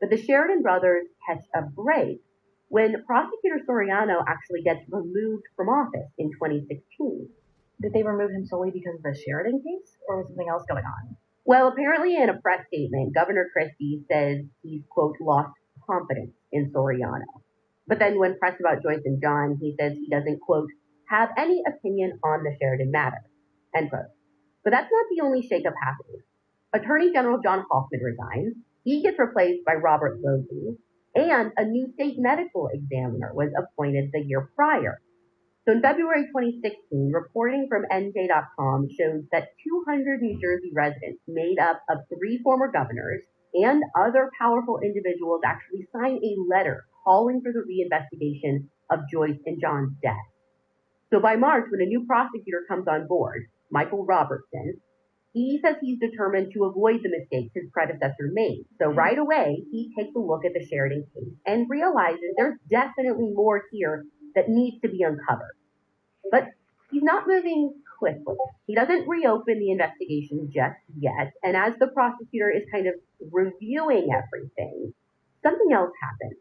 But the Sheridan brothers catch a break when Prosecutor Soriano actually gets removed from office in 2016. Did they remove him solely because of the Sheridan case, or was something else going on? Well, apparently in a press statement, Governor Christie says he's, quote, lost confidence in Soriano. But then when pressed about Joyce and John, he says he doesn't, quote, have any opinion on the Sheridan matter, end quote. But that's not the only shakeup happening. Attorney General John Hoffman resigns. He gets replaced by Robert Losey, and a new state medical examiner was appointed the year prior. So in February 2016, reporting from NJ.com shows that 200 New Jersey residents made up of 3 former governors and other powerful individuals actually signed a letter calling for the reinvestigation of Joyce and John's death. So by March, when a new prosecutor comes on board, Michael Robertson, he says he's determined to avoid the mistakes his predecessor made. So right away, he takes a look at the Sheridan case and realizes there's definitely more here that needs to be uncovered. But he's not moving quickly. He doesn't reopen the investigation just yet. And as the prosecutor is kind of reviewing everything, something else happens.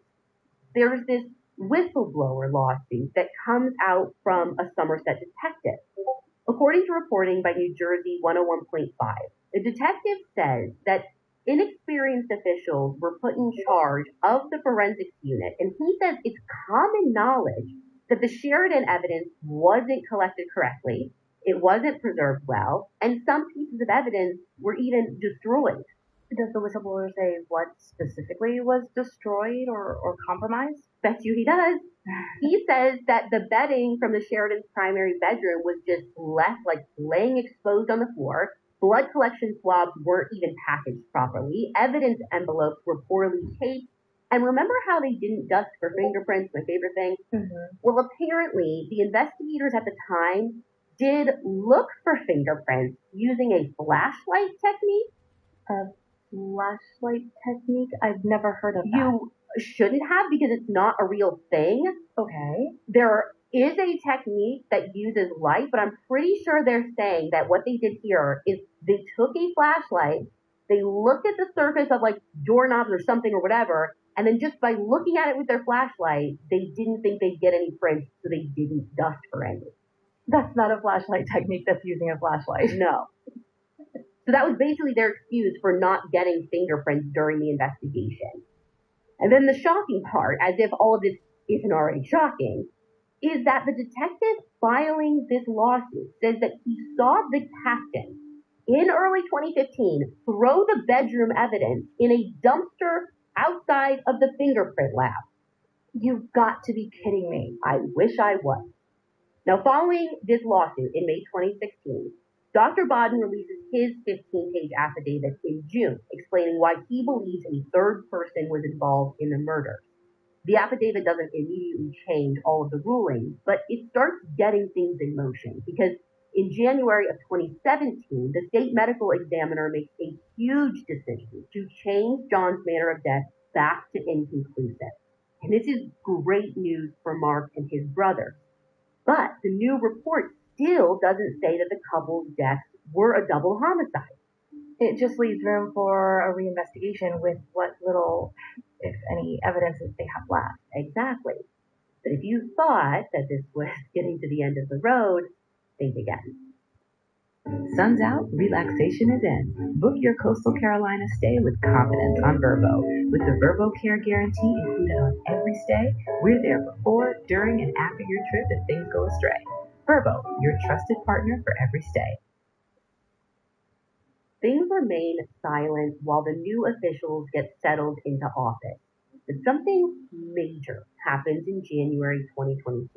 There's this whistleblower lawsuit that comes out from a Somerset detective. According to reporting by New Jersey 101.5, the detective says that inexperienced officials were put in charge of the forensics unit, and he says it's common knowledge that the Sheridan evidence wasn't collected correctly, it wasn't preserved well, and some pieces of evidence were even destroyed. Does the whistleblower say what specifically was destroyed or compromised? Bet you he does. He says that the bedding from the Sheridan's primary bedroom was just left like laying exposed on the floor. Blood collection swabs weren't even packaged properly. Evidence envelopes were poorly taped. And remember how they didn't dust for fingerprints, my favorite thing? Mm-hmm. Well, apparently, the investigators at the time did look for fingerprints using a flashlight technique. A flashlight technique? I've never heard of that. shouldn't have because it's not a real thing. Okay. There is a technique that uses light, but I'm pretty sure they're saying that what they did here is they took a flashlight, they looked at the surface of like doorknobs or something or whatever, and then just by looking at it with their flashlight, they didn't think they'd get any prints, so they didn't dust for any. That's not a flashlight technique, that's using a flashlight. No. So that was basically their excuse for not getting fingerprints during the investigation. And then the shocking part, as if all of this isn't already shocking, is that the detective filing this lawsuit says that he saw the captain in early 2015 throw the bedroom evidence in a dumpster outside of the fingerprint lab. You've got to be kidding me. I wish I was. Now, following this lawsuit in May 2016, Dr. Bodden releases his 15-page affidavit in June, explaining why he believes a third person was involved in the murder. The affidavit doesn't immediately change all of the rulings, but it starts getting things in motion because in January of 2017, the state medical examiner makes a huge decision to change John's manner of death back to inconclusive. And this is great news for Mark and his brother. But the new report still doesn't say that the couple's deaths were a double homicide. It just leaves room for a reinvestigation with what little, if any, evidence that they have left. Exactly. But if you thought that this was getting to the end of the road, think again. Sun's out, relaxation is in. Book your coastal Carolina stay with confidence on Verbo. With the Verbo Care Guarantee included on every stay, we're there before, during, and after your trip if things go astray. Verbo, your trusted partner for every stay. Things remain silent while the new officials get settled into office. But something major happens in January 2022.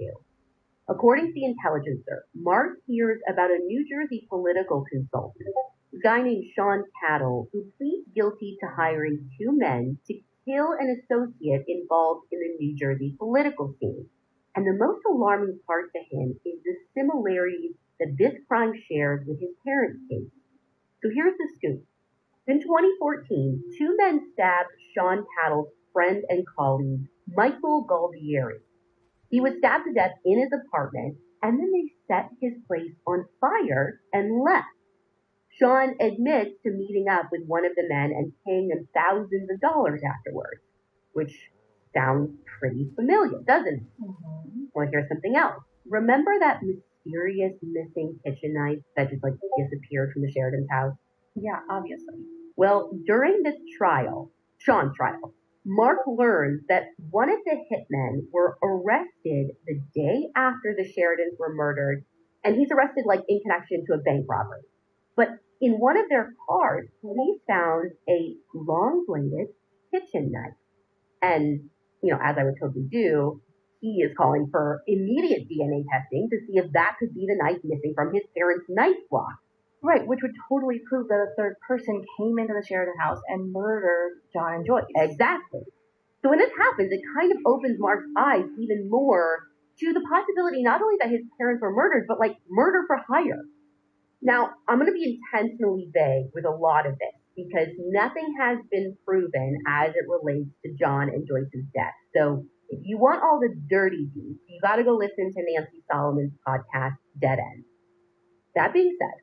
According to the Intelligencer, Mark hears about a New Jersey political consultant, a guy named Sean Cattle, who pleads guilty to hiring two men to kill an associate involved in the New Jersey political scene. And the most alarming part to him is the similarities that this crime shares with his parents' case. So here's the scoop. In 2014, two men stabbed Sean Cattle's friend and colleague, Michael Galdieri. He was stabbed to death in his apartment, and then they set his place on fire and left. Sean admits to meeting up with one of the men and paying them thousands of dollars afterwards, which sounds pretty familiar, doesn't it? Mm-hmm. Well, here's something else. Remember that mysterious missing kitchen knife that just disappeared from the Sheridan's house? Yeah, obviously. Well, during this trial, Sean's trial, Mark learns that one of the hitmen were arrested the day after the Sheridans were murdered, and he's arrested in connection to a bank robbery. But in one of their cars, police found a long-bladed kitchen knife. And, as I would totally do, he is calling for immediate DNA testing to see if that could be the knife missing from his parents' knife block. Right, which would totally prove that a third person came into the Sheridan house and murdered John and Joyce. Exactly. So when this happens, it kind of opens Mark's eyes even more to the possibility not only that his parents were murdered, but murder for hire. Now, I'm going to be intentionally vague with a lot of this because nothing has been proven as it relates to John and Joyce's death. So if you want all the dirty deeds, you got to go listen to Nancy Solomon's podcast, Dead End. That being said,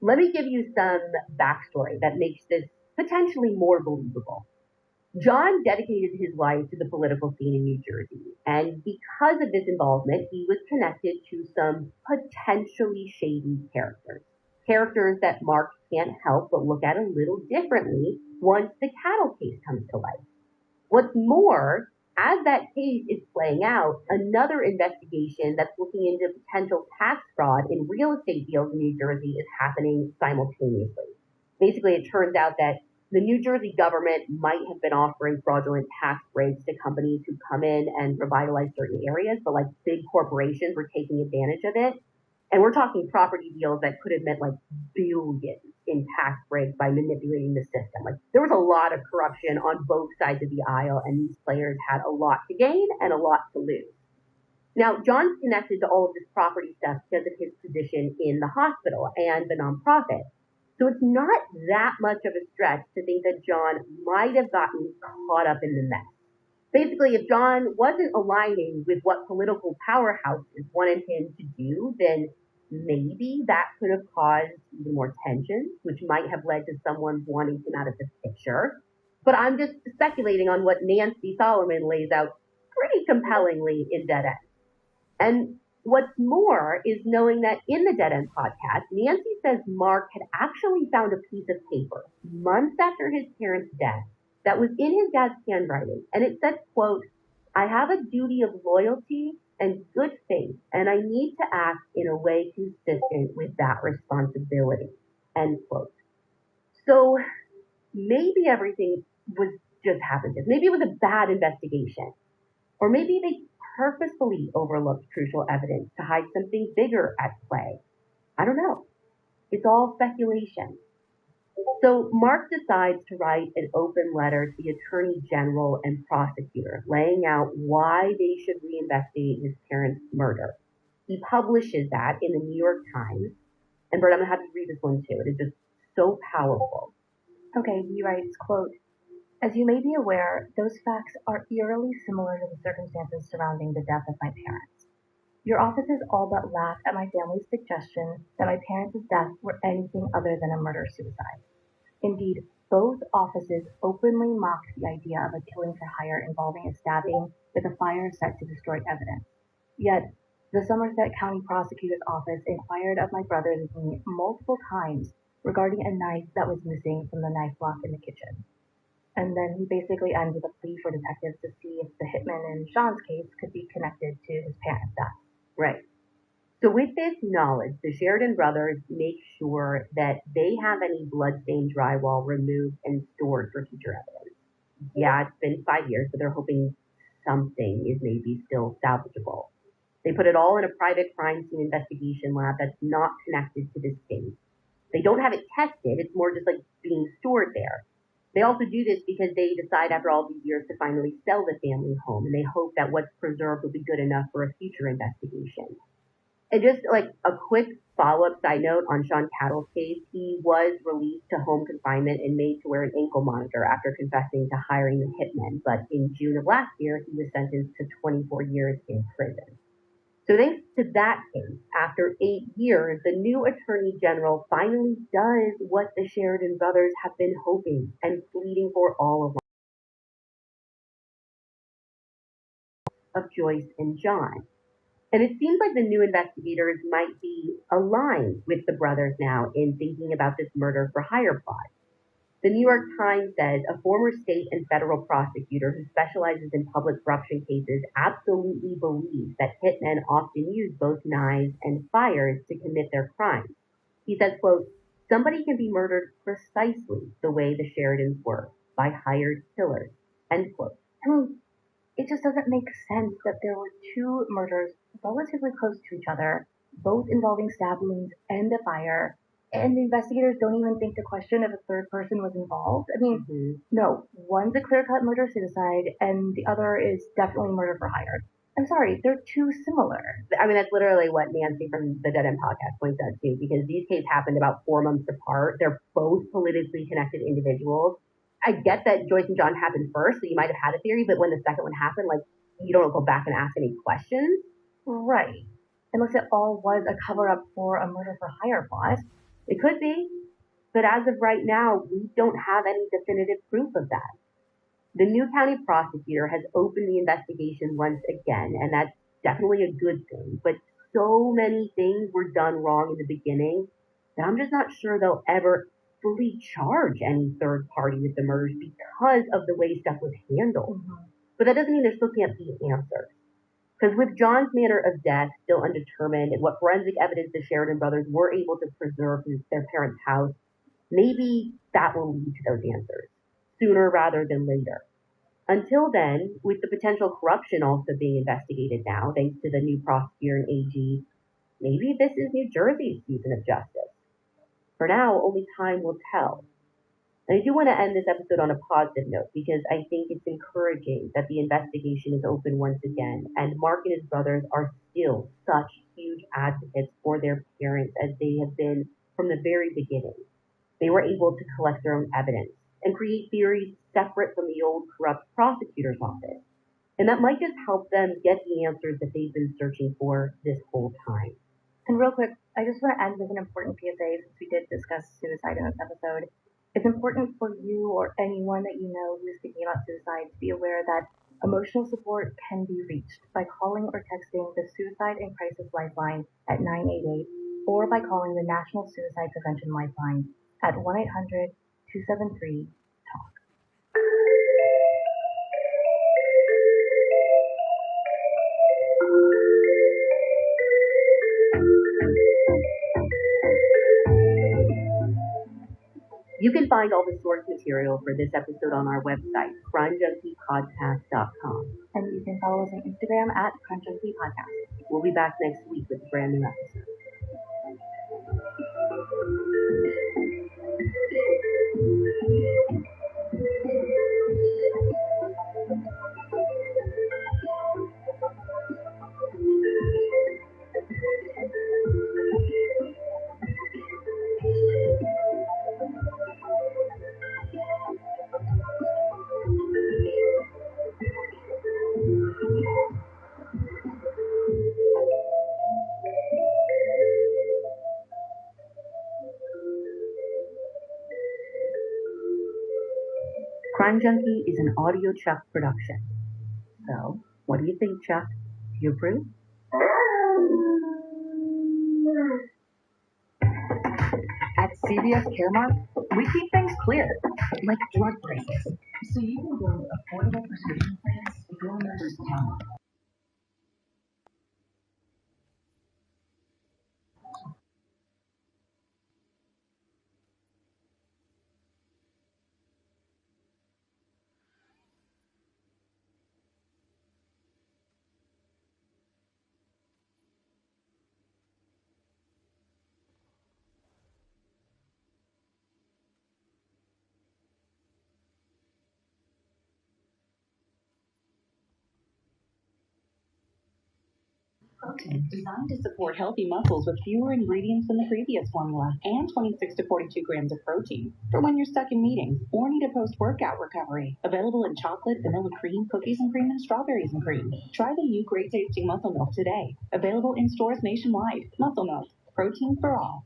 let me give you some backstory that makes this potentially more believable. John dedicated his life to the political scene in New Jersey, and because of this involvement, he was connected to some potentially shady characters that Mark can't help but look at a little differently once the Cattle case comes to light. What's more, as that case is playing out, another investigation that's looking into potential tax fraud in real estate deals in New Jersey is happening simultaneously. Basically, it turns out that the New Jersey government might have been offering fraudulent tax breaks to companies who come in and revitalize certain areas, but big corporations were taking advantage of it. And we're talking property deals that could have meant billions in tax breaks by manipulating the system. There was a lot of corruption on both sides of the aisle, and these players had a lot to gain and a lot to lose. Now, John's connected to all of this property stuff because of his position in the hospital and the nonprofit. So it's not that much of a stretch to think that John might have gotten caught up in the mess. Basically, if John wasn't aligning with what political powerhouses wanted him to do, then maybe that could have caused even more tension, which might have led to someone wanting him out of the picture. But I'm just speculating on what Nancy Solomon lays out pretty compellingly in Dead End. And what's more is knowing that in the Dead End podcast, Nancy says Mark had actually found a piece of paper months after his parents' death that was in his dad's handwriting. And it said, quote, "I have a duty of loyalty and good faith, and I need to act in a way consistent with that responsibility," end quote. So maybe everything was just happenstance. Maybe it was a bad investigation. Or maybe they purposefully overlooked crucial evidence to hide something bigger at play. I don't know. It's all speculation. So Mark decides to write an open letter to the Attorney General and prosecutor, laying out why they should reinvestigate his parents' murder. He publishes that in the New York Times. And Bert, I'm going to have you read this one too. It is just so powerful. Okay, he writes, quote, "As you may be aware, those facts are eerily similar to the circumstances surrounding the death of my parents. Your offices all but laughed at my family's suggestion that my parents' death were anything other than a murder-suicide. Indeed, both offices openly mocked the idea of a killing for hire involving a stabbing with a fire set to destroy evidence. Yet, the Somerset County Prosecutor's Office inquired of my brothers and me multiple times regarding a knife that was missing from the knife block in the kitchen." And then he basically ends with a plea for detectives to see if the hitman in Sean's case could be connected to his parents' death. Right. So with this knowledge, the Sheridan brothers make sure that they have any bloodstained drywall removed and stored for future evidence. Yeah, it's been 5 years, but they're hoping something is maybe still salvageable. They put it all in a private crime scene investigation lab that's not connected to this case. They don't have it tested, it's more just like being stored there. They also do this because they decide after all these years to finally sell the family home, and they hope that what's preserved will be good enough for a future investigation. And just like a quick follow-up side note on Sean Cattle's case, he was released to home confinement and made to wear an ankle monitor after confessing to hiring the hitman. But in June of last year, he was sentenced to 24 years in prison. So thanks to that case, after 8 years, the new Attorney General finally does what the Sheridan brothers have been hoping and pleading for all along, of Joyce and John. And it seems like the new investigators might be aligned with the brothers now in thinking about this murder for hire plot. The New York Times says a former state and federal prosecutor who specializes in public corruption cases absolutely believes that hitmen often use both knives and fires to commit their crimes. He says, quote, "Somebody can be murdered precisely the way the Sheridans were, by hired killers," end quote. I mean, it just doesn't make sense that there were two murders relatively close to each other, both involving stab wounds and a fire, and the investigators don't even think to question if a third person was involved. I mean, no, one's a clear-cut murder-suicide, and the other is definitely murder for hire. I'm sorry, they're too similar. I mean, that's literally what Nancy from the Dead End podcast points out too, because these cases happened about 4 months apart. They're both politically connected individuals. I get that Joyce and John happened first, so you might have had a theory, but when the second one happened, like, you don't go back and ask any questions. Right. Unless it all was a cover-up for a murder for hire plot. It could be, but as of right now, we don't have any definitive proof of that. The new county prosecutor has opened the investigation once again, and that's definitely a good thing, but so many things were done wrong in the beginning that I'm just not sure they'll ever fully charge any third party with the murders because of the way stuff was handled. But that doesn't mean there still can't be answers. Because with John's manner of death still undetermined and what forensic evidence the Sheridan brothers were able to preserve in their parents' house, maybe that will lead to those answers sooner rather than later. Until then, with the potential corruption also being investigated now, thanks to the new prosecutor and AG, maybe this is New Jersey's season of justice. For now, only time will tell. And I do want to end this episode on a positive note because I think it's encouraging that the investigation is open once again, and Mark and his brothers are still such huge advocates for their parents as they have been from the very beginning. They were able to collect their own evidence and create theories separate from the old corrupt prosecutor's office. And that might just help them get the answers that they've been searching for this whole time. And real quick, I just want to end with an important PSA since we did discuss suicide in this episode. It's important for you or anyone that you know who's thinking about suicide to be aware that emotional support can be reached by calling or texting the Suicide and Crisis Lifeline at 988 or by calling the National Suicide Prevention Lifeline at 1-800-273-TALK. You can find all the source material for this episode on our website, crimejunkiepodcast.com. And you can follow us on Instagram at CrimeJunkiePodcast. We'll be back next week with a brand new episode. Crime Junkie is an Audio Chuck production. So, what do you think, Chuck? Do you approve? At CVS Caremark, we keep things clear, like drug prices, so you can build affordable prescription plans with your members' town. Protein designed to support healthy muscles with fewer ingredients than the previous formula and 26 to 42 grams of protein for when you're stuck in meetings or need a post-workout recovery. Available in chocolate, vanilla cream, cookies and cream, and strawberries and cream. Try the new great tasting Muscle Milk today. Available in stores nationwide. Muscle Milk, protein for all.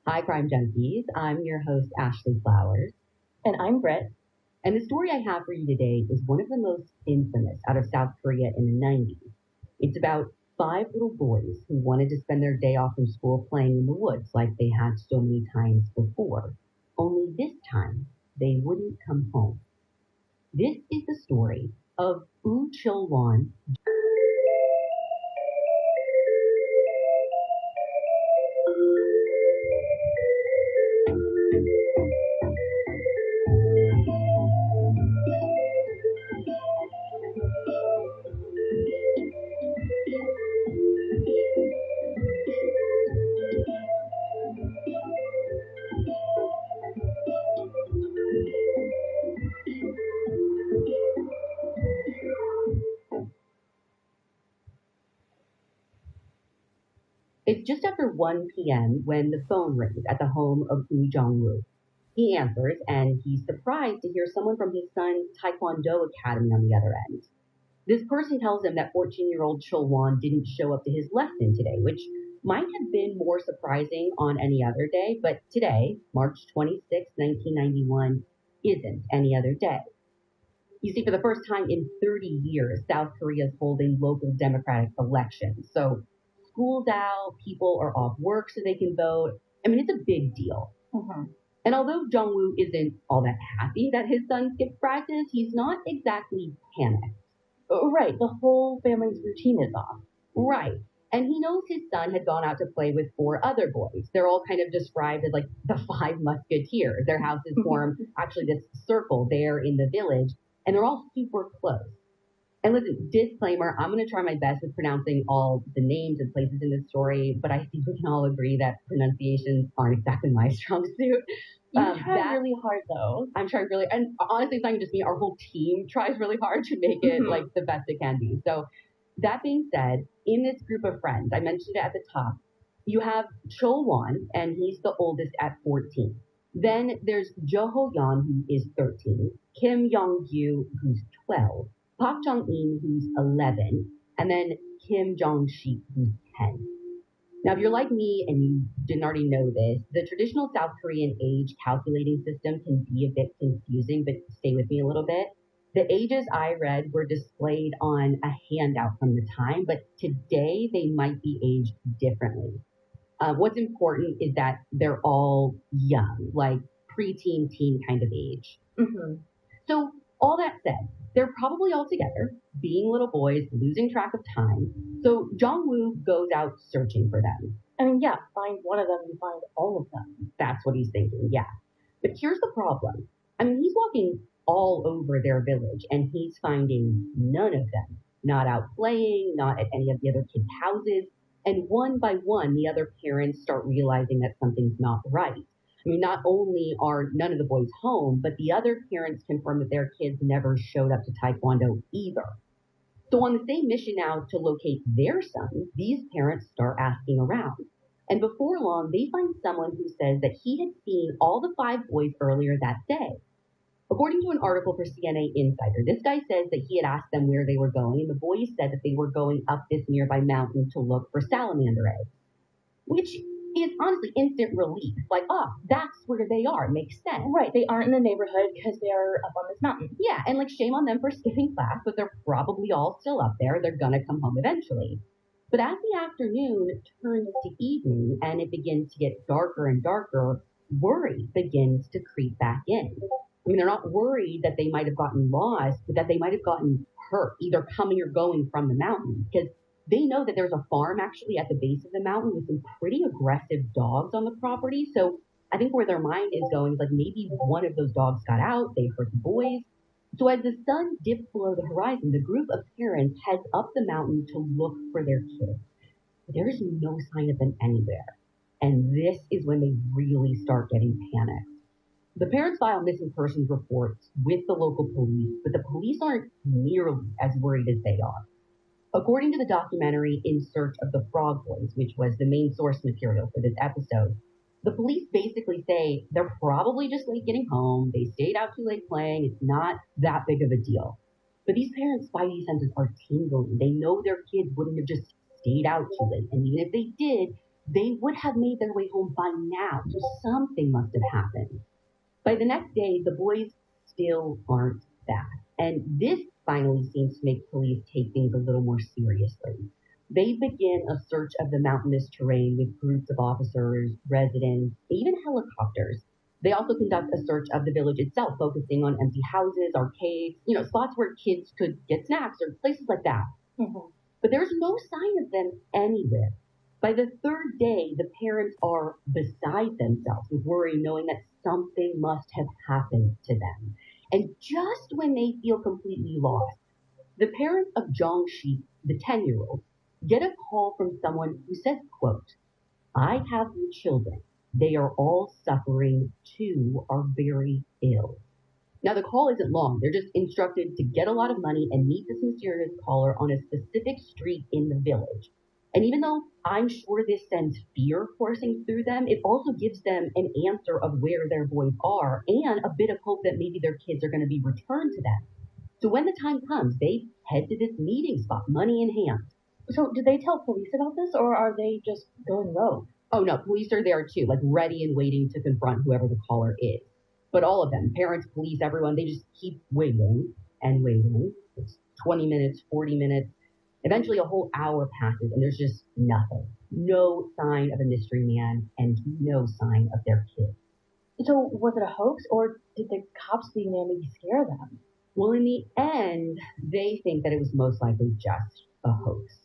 Hi, Crime Junkies. I'm your host, Ashley Flowers. And I'm Britt. And the story I have for you today is one of the most infamous out of South Korea in the 90s. It's about 5 little boys who wanted to spend their day off from school playing in the woods like they had so many times before. Only this time, they wouldn't come home. This is the story of Woo Chil-won. It's just after 1 p.m. when the phone rings at the home of Woo Jong-woo. He answers, and he's surprised to hear someone from his son's Taekwondo academy on the other end. This person tells him that 14-year-old Chil-won didn't show up to his lesson today, which might have been more surprising on any other day, but today, March 26, 1991, isn't any other day. You see, for the first time in 30 years, South Korea is holding local democratic elections. So school's out, people are off work so they can vote. I mean, it's a big deal. Mm-hmm. And although Jong-woo isn't all that happy that his son skipped practice, he's not exactly panicked. Right, the whole family's routine is off. Right. And he knows his son had gone out to play with 4 other boys. They're all kind of described as like the 5 musketeers. Their houses form actually this circle there in the village, and they're all super close. And listen, disclaimer, I'm going to try my best with pronouncing all the names and places in this story, but I think we can all agree that pronunciations aren't exactly my strong suit. You try really hard, though. I'm trying really, and honestly, it's not even just me. Our whole team tries really hard to make it like the best it can be. So that being said, in this group of friends, I mentioned it at the top, you have Chol-won, and he's the oldest at 14. Then there's Jo Ho-yeon, who is 13, Kim Young-gyu, who's 12, Park Jong-in, who's 11, and then Kim Jong-shik, who's 10. Now, if you're like me and you didn't already know this, the traditional South Korean age calculating system can be a bit confusing, but stay with me a little bit. The ages I read were displayed on a handout from the time, but today they might be aged differently. What's important is that they're all young, like preteen, teen kind of age. Mm-hmm. So, all that said, they're probably all together, being little boys, losing track of time. So, Jong-woo goes out searching for them. I mean, yeah, find one of them, you find all of them. That's what he's thinking, yeah. But here's the problem. I mean, he's walking all over their village, and he's finding none of them. Not out playing, not at any of the other kids' houses. And one by one, the other parents start realizing that something's not right. I mean, not only are none of the boys home, but the other parents confirm that their kids never showed up to Taekwondo either. So on the same mission now to locate their son, these parents start asking around. And before long, they find someone who says that he had seen all the 5 boys earlier that day. According to an article for CNA Insider, this guy says that he had asked them where they were going, and the boys said that they were going up this nearby mountain to look for salamander eggs, which is honestly instant relief. Like, oh, that's where they are. Makes sense. Right, they aren't in the neighborhood because they are up on this mountain. Yeah, and like shame on them for skipping class, but they're probably all still up there. They're gonna come home eventually. But as the afternoon turns to evening and it begins to get darker and darker, worry begins to creep back in. I mean, they're not worried that they might have gotten lost, but that they might have gotten hurt, either coming or going from the mountain, because they know that there's a farm actually at the base of the mountain with some pretty aggressive dogs on the property. So I think where their mind is going is like maybe one of those dogs got out, they hurt the boys. So as the sun dips below the horizon, the group of parents heads up the mountain to look for their kids. But there is no sign of them anywhere. And this is when they really start getting panicked. The parents file missing persons reports with the local police, but the police aren't nearly as worried as they are. According to the documentary In Search of the Frog Boys, which was the main source material for this episode, the police basically say they're probably just late getting home, they stayed out too late playing, it's not that big of a deal. But these parents' spidey senses are tingling. They know their kids wouldn't have just stayed out too late, and even if they did, they would have made their way home by now, so something must have happened. By the next day, the boys still aren't back, and this finally seems to make police take things a little more seriously. They begin a search of the mountainous terrain with groups of officers, residents, even helicopters. They also conduct a search of the village itself, focusing on empty houses, arcades, spots where kids could get snacks or places like that. Mm-hmm. But there's no sign of them anywhere. By the 3rd day, the parents are beside themselves with worry, knowing that something must have happened to them. And just when they feel completely lost, the parents of Jong-shik, the 10-year-old, get a call from someone who says, quote, "I have 2 children. They are all suffering. 2 are very ill." Now, the call isn't long. They're just instructed to get a lot of money and meet this mysterious caller on a specific street in the village. And even though I'm sure this sends fear coursing through them, it also gives them an answer of where their boys are and a bit of hope that maybe their kids are going to be returned to them. So when the time comes, they head to this meeting spot, money in hand. So did they tell police about this, or are they just going rogue? Oh no, police are there too, like ready and waiting to confront whoever the caller is. But all of them, parents, police, everyone, they just keep waiting and waiting. It's 20 minutes, 40 minutes. Eventually a whole hour passes and there's just nothing. No sign of a mystery man and no sign of their kid. So was it a hoax, or did the cops being there maybe scare them? Well, in the end, they think that it was most likely just a hoax.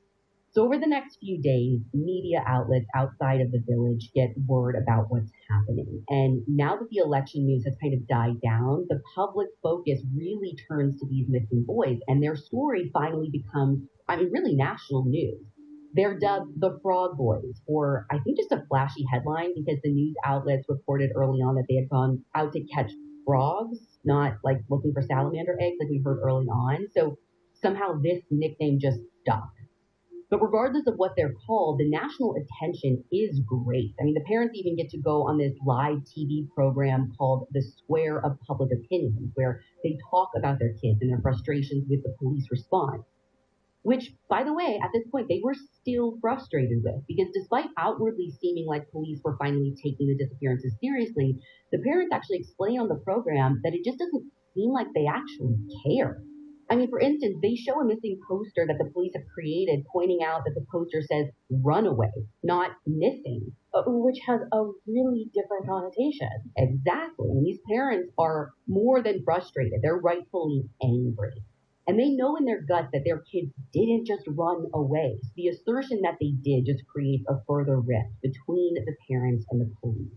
So over the next few days, media outlets outside of the village get word about what's happening. And now that the election news has kind of died down, the public focus really turns to these missing boys, and their story finally becomes, really national news. They're dubbed the Frog Boys, or I think just a flashy headline because the news outlets reported early on that they had gone out to catch frogs, not like looking for salamander eggs like we heard early on. So somehow this nickname just stuck. But regardless of what they're called, the national attention is great. I mean, the parents even get to go on this live TV program called The Square of Public Opinion, where they talk about their kids and their frustrations with the police response. Which, by the way, at this point, they were still frustrated with, because despite outwardly seeming like police were finally taking the disappearances seriously, the parents actually explain on the program that it just doesn't seem like they actually care. I mean, for instance, they show a missing poster that the police have created, pointing out that the poster says runaway, not missing. Which has a really different connotation. Exactly. And these parents are more than frustrated. They're rightfully angry. And they know in their guts that their kids didn't just run away. The assertion that they did just creates a further rift between the parents and the police.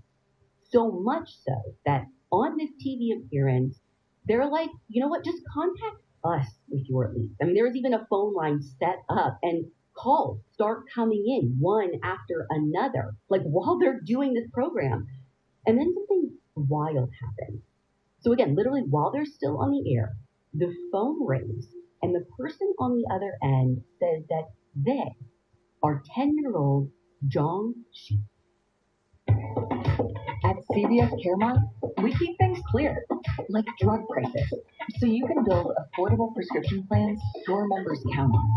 So much so that on this TV appearance, they're like, you know what, just contact us if you're at least. I mean, there was even a phone line set up and calls start coming in one after another, like while they're doing this program. And then something wild happens. So again, literally while they're still on the air, the phone rings and the person on the other end says that they are 10-year-old Zhang Shi. At CVS Caremark, we keep things clear, like drug prices, so you can build affordable prescription plans your members count on.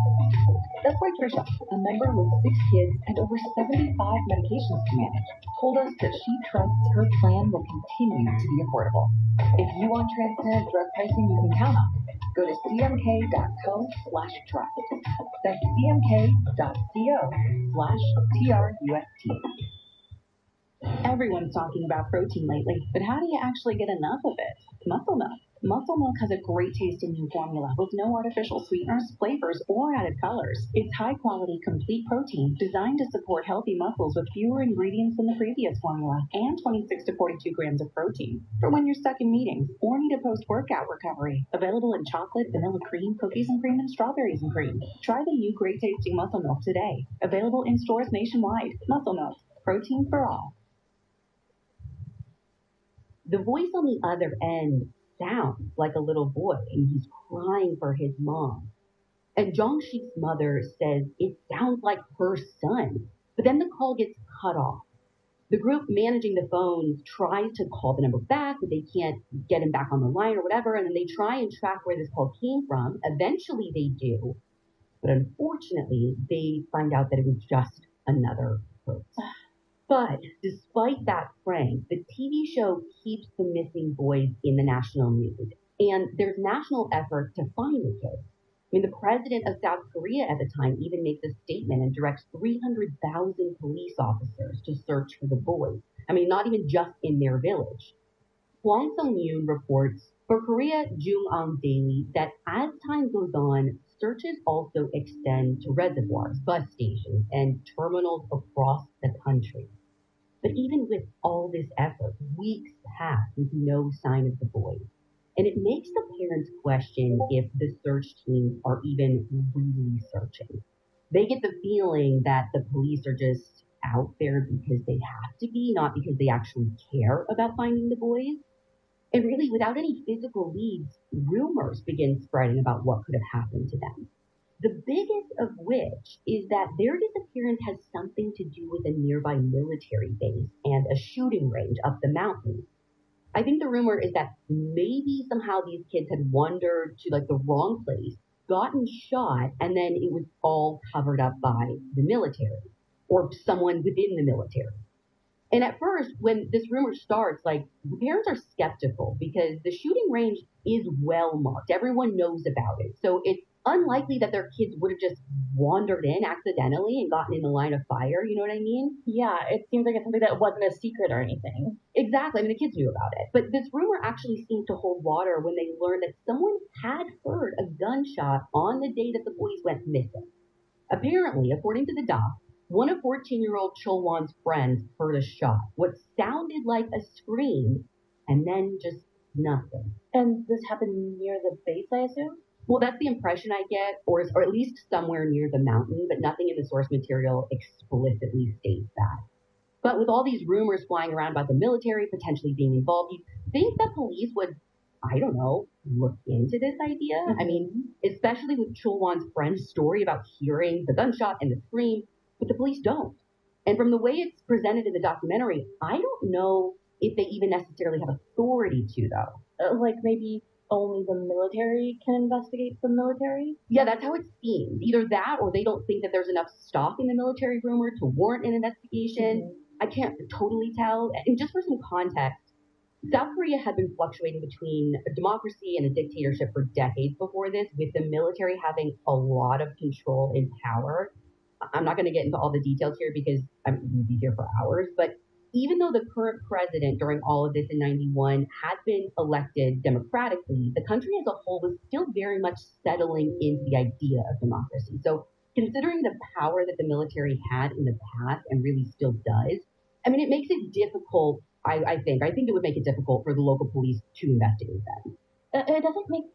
That's why Trisha, a member with 6 kids and over 75 medications to manage, told us that she trusts her plan will continue to be affordable. If you want transparent drug pricing you can count on, go to cmk.co/trust. That's cmk.co/trust. Everyone's talking about protein lately, but how do you actually get enough of it? Muscle milk. Muscle milk has a great tasting new formula with no artificial sweeteners, flavors, or added colors. It's high-quality, complete protein designed to support healthy muscles with fewer ingredients than the previous formula and 26 to 42 grams of protein for when you're stuck in meetings or need a post-workout recovery. Available in chocolate, vanilla cream, cookies and cream, and strawberries and cream. Try the new great-tasting Muscle Milk today. Available in stores nationwide. Muscle Milk. Protein for all. The voice on the other end sounds like a little boy, and he's crying for his mom. And Zhang Shi's mother says it sounds like her son, but then the call gets cut off. The group managing the phones tries to call the number back, but they can't get him back on the line or whatever, and then they try and track where this call came from. Eventually they do, but unfortunately they find out that it was just another hoax. But despite that prank, the TV show keeps the missing boys in the national news, and there's national effort to find the kids. I mean, the president of South Korea at the time even makes a statement and directs 300,000 police officers to search for the boys. I mean, not even just in their village. Hwang Sung-yoon reports for Korea Jung-ang Daily that as time goes on, searches also extend to reservoirs, bus stations, and terminals across the country. But even with all this effort, weeks pass with no sign of the boys. And it makes the parents question if the search teams are even really searching. They get the feeling that the police are just out there because they have to be, not because they actually care about finding the boys. And really, without any physical leads, rumors begin spreading about what could have happened to them. The biggest of which is that their disappearance has something to do with a nearby military base and a shooting range up the mountain. I think the rumor is that maybe somehow these kids had wandered to like the wrong place, gotten shot, and then it was all covered up by the military or someone within the military. And at first, when this rumor starts, like, the parents are skeptical because the shooting range is well marked. Everyone knows about it. So it's unlikely that their kids would have just wandered in accidentally and gotten in the line of fire. You know what I mean? Yeah, it seems like it's something that wasn't a secret or anything. Exactly. I mean, the kids knew about it. But this rumor actually seemed to hold water when they learned that someone had heard a gunshot on the day that the boys went missing. Apparently, according to the doc, one of 14-year-old Cholwan's friends heard a shot, what sounded like a scream, and then just nothing. And this happened near the base, I assume? Well, that's the impression I get, or at least somewhere near the mountain, but nothing in the source material explicitly states that. But with all these rumors flying around about the military potentially being involved, you'd think that police would, I don't know, look into this idea. I mean, especially with Chulwan's friend's story about hearing the gunshot and the scream, but the police don't. And from the way it's presented in the documentary, I don't know if they even necessarily have authority to, though. Like maybe only the military can investigate the military? Yeah, that's how it seems. Either that or they don't think that there's enough stock in the military rumor to warrant an investigation. I can't totally tell. And just for some context, South Korea had been fluctuating between a democracy and a dictatorship for decades before this, with the military having a lot of control and power. I'm not going to get into all the details here because we'd be here for hours, but even though the current president during all of this in 91 had been elected democratically, the country as a whole was still very much settling into the idea of democracy. So considering the power that the military had in the past and really still does, I mean, it makes it difficult, I think it would make it difficult for the local police to investigate them. It doesn't make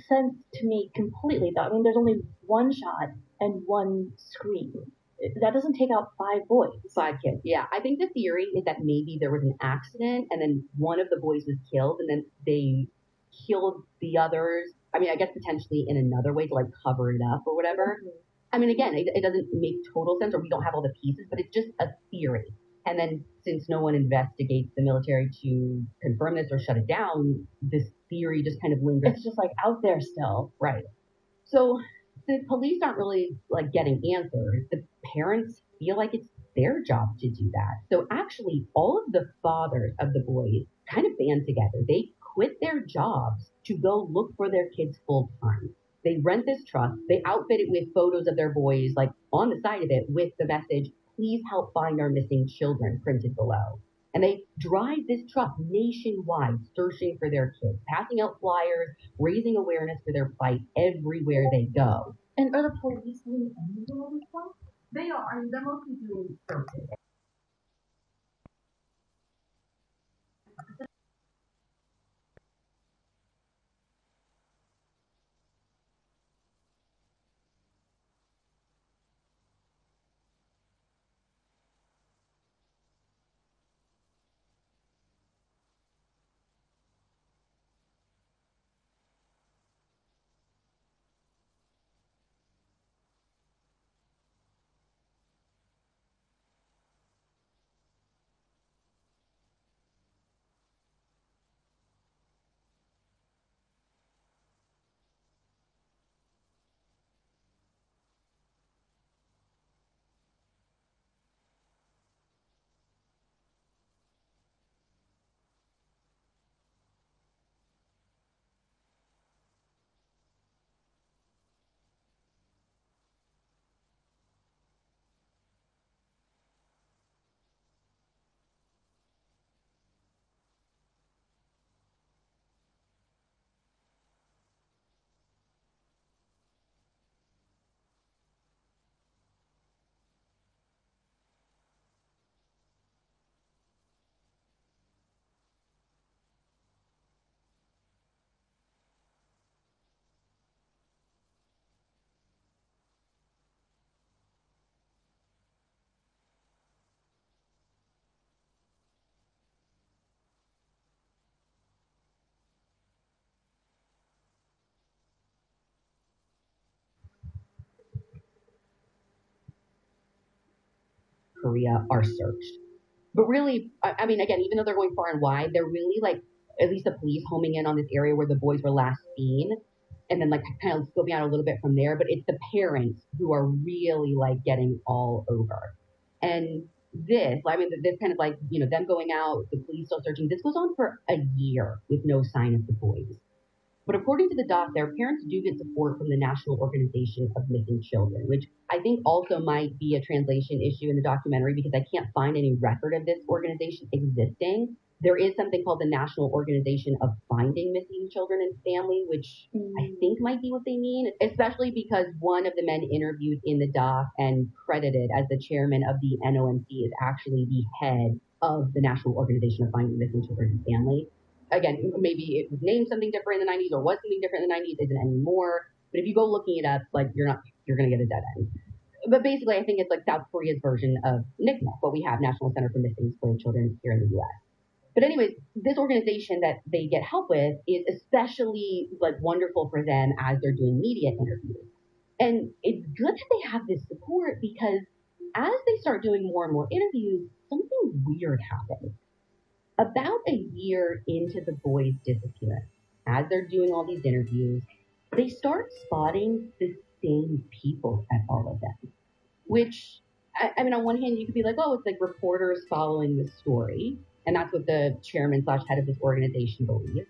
sense to me completely, though. I mean, there's only one shot and one scream. That doesn't take out 5 boys. 5 kids, yeah. I think the theory is that maybe there was an accident and then one of the boys was killed and then they killed the others. I mean, I guess potentially in another way to like cover it up or whatever. I mean, again, it doesn't make total sense or we don't have all the pieces, but it's just a theory. And then since no one investigates the military to confirm this or shut it down, this theory just kind of lingers. It's just like out there still. Right. So the police aren't really like getting answers. The parents feel like it's their job to do that. So actually all of the fathers of the boys kind of band together. They quit their jobs to go look for their kids full time. They rent this truck. They outfit it with photos of their boys like on the side of it with the message, "Please help find our missing children," printed below. And they drive this truck nationwide searching for their kids, passing out flyers, raising awareness for their plight everywhere they go. And are the police doing anything with this stuff? They are. I mean, they're mostly doing searches. Korea are searched. But really, I mean, again, even though they're going far and wide, they're really like, at least the police homing in on this area where the boys were last seen, and then like kind of scoping out a little bit from there. But it's the parents who are really like getting all over. And this kind of like, them going out, the police still searching, this goes on for a year with no sign of the boys. But according to the doc, their parents do get support from the National Organization of Missing Children, which I think also might be a translation issue in the documentary because I can't find any record of this organization existing. There is something called the National Organization of Finding Missing Children and Family, which I think might be what they mean, especially because one of the men interviewed in the doc and credited as the chairman of the NOMC is actually the head of the National Organization of Finding Missing Children and Family. Again, maybe it was named something different in the 90s or was something different in the 90s, isn't anymore. But if you go looking it up, like you're going to get a dead end. But basically, I think it's like South Korea's version of NCMEC, what we have, National Center for Missing and Exploited Children here in the U.S. But anyways, this organization that they get help with is especially like wonderful for them as they're doing media interviews. And it's good that they have this support because as they start doing more and more interviews, something weird happens. About a year into the boys' disappearance, as they're doing all these interviews, they start spotting the same people at all of them. Which, I mean, on one hand, you could be like, oh, it's like reporters following the story. And that's what the chairman / head of this organization believes.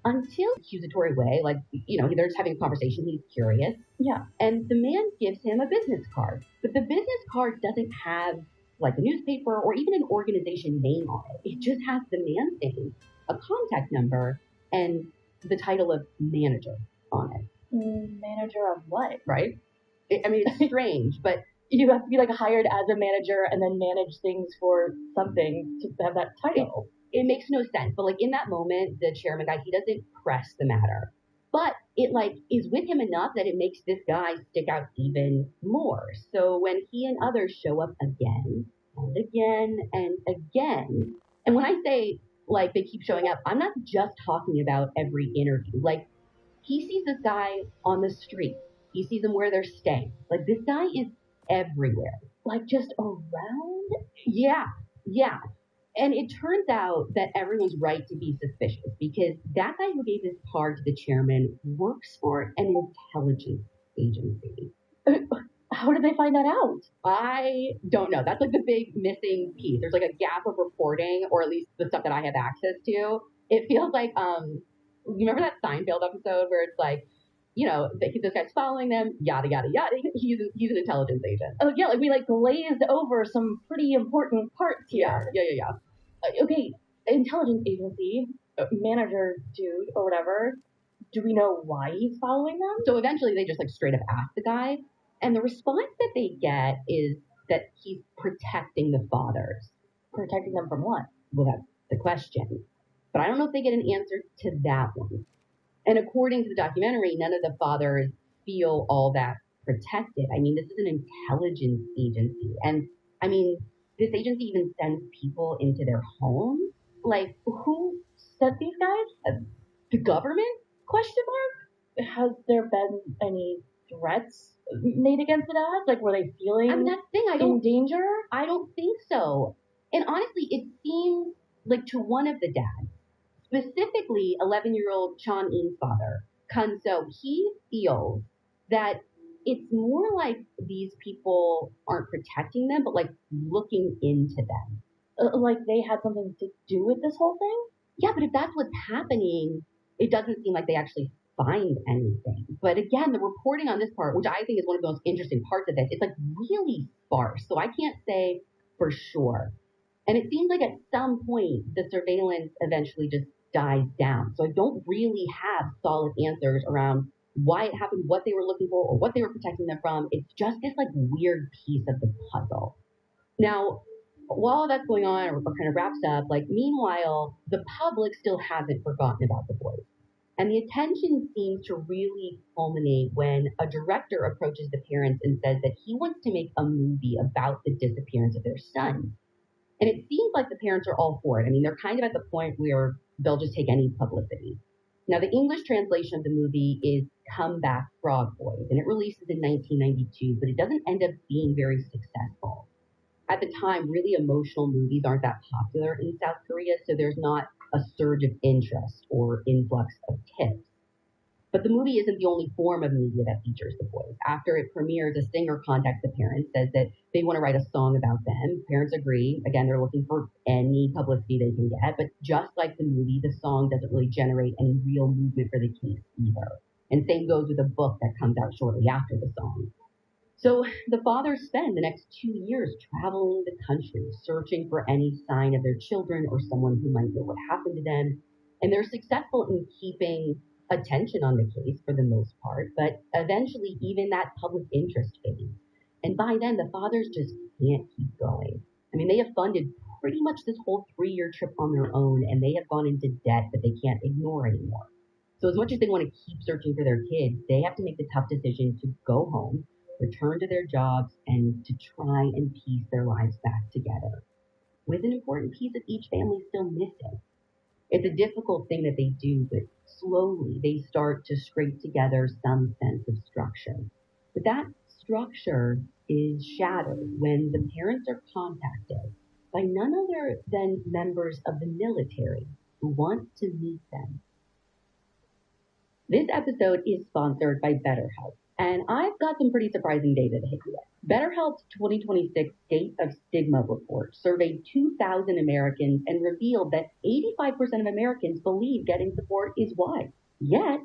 Until accusatory way, like, they're just having a conversation. He's curious. Yeah. And the man gives him a business card. But the business card doesn't have like a newspaper or even an organization name on it. It just has the man's name, a contact number, and the title of manager on it. Manager of what? Right? It's strange, but you have to be like hired as a manager and then manage things for something to have that title. It makes no sense. But like in that moment, the chairman guy, he doesn't press the matter. But it like is with him enough that it makes this guy stick out even more. So when he and others show up again and again and again, and when I say like they keep showing up, I'm not just talking about every interview. Like he sees this guy on the street. He sees them where they're staying. Like this guy is everywhere. Like just around? Yeah. And it turns out that everyone's right to be suspicious because that guy who gave his card to the chairman works for an intelligence agency. How did they find that out? I don't know. That's like the big missing piece. There's like a gap of reporting, or at least the stuff that I have access to. It feels like, you remember that Seinfeld episode where it's like, this guy's following them, yada, yada, yada. He's an intelligence agent. Oh, yeah, like we like glazed over some pretty important parts here. Yeah. Okay, intelligence agency, manager dude, or whatever. Do we know why he's following them? So eventually they just like straight up ask the guy, and the response that they get is that he's protecting the fathers. Protecting them from what? Well, that's the question. But I don't know if they get an answer to that one. And according to the documentary, none of the fathers feel all that protected. I mean, this is an intelligence agency. And I mean, this agency even sends people into their homes. Like, who sent these guys? The government? Question mark? Has there been any threats made against the dads? Like, were they feeling that's the thing. in danger? I don't think so. And honestly, it seems like to one of the dads, specifically 11-year-old Chan In's father, Kunso, he feels that it's more like these people aren't protecting them, but like looking into them. Like they had something to do with this whole thing? Yeah, but if that's what's happening, it doesn't seem like they actually find anything. But again, the reporting on this part, which I think is one of the most interesting parts of this, it's like really sparse. So I can't say for sure. And it seems like at some point, the surveillance eventually just dies down. So I don't really have solid answers around why it happened, what they were looking for, or what they were protecting them from. It's just this like weird piece of the puzzle. Now, while that's going on or kind of wraps up, like meanwhile, the public still hasn't forgotten about the boys. And the attention seems to really culminate when a director approaches the parents and says that he wants to make a movie about the disappearance of their son. And it seems like the parents are all for it. I mean, they're kind of at the point where they'll just take any publicity. Now, the English translation of the movie is Comeback Frog Boys, and it releases in 1992, but it doesn't end up being very successful. At the time, really emotional movies aren't that popular in South Korea, so there's not a surge of interest or influx of tips. But the movie isn't the only form of media that features the boys. After it premieres, a singer contacts the parents, says that they want to write a song about them. Parents agree. Again, they're looking for any publicity they can get. But just like the movie, the song doesn't really generate any real movement for the case either. And same goes with a book that comes out shortly after the song. So the fathers spend the next 2 years traveling the country, searching for any sign of their children or someone who might know what happened to them. And they're successful in keeping attention on the case for the most part, but eventually even that public interest fades. And by then, the fathers just can't keep going. I mean, they have funded pretty much this whole 3-year trip on their own, and they have gone into debt that they can't ignore anymore. So as much as they want to keep searching for their kids, they have to make the tough decision to go home, return to their jobs, and to try and piece their lives back together. with an important piece of each family still missing. It's a difficult thing that they do, but slowly they start to scrape together some sense of structure. But that structure is shattered when the parents are contacted by none other than members of the military who want to meet them. This episode is sponsored by BetterHelp, and I've got some pretty surprising data to hit you with. BetterHelp's 2026 State of Stigma report surveyed 2,000 Americans and revealed that 85% of Americans believe getting support is wise. Yet,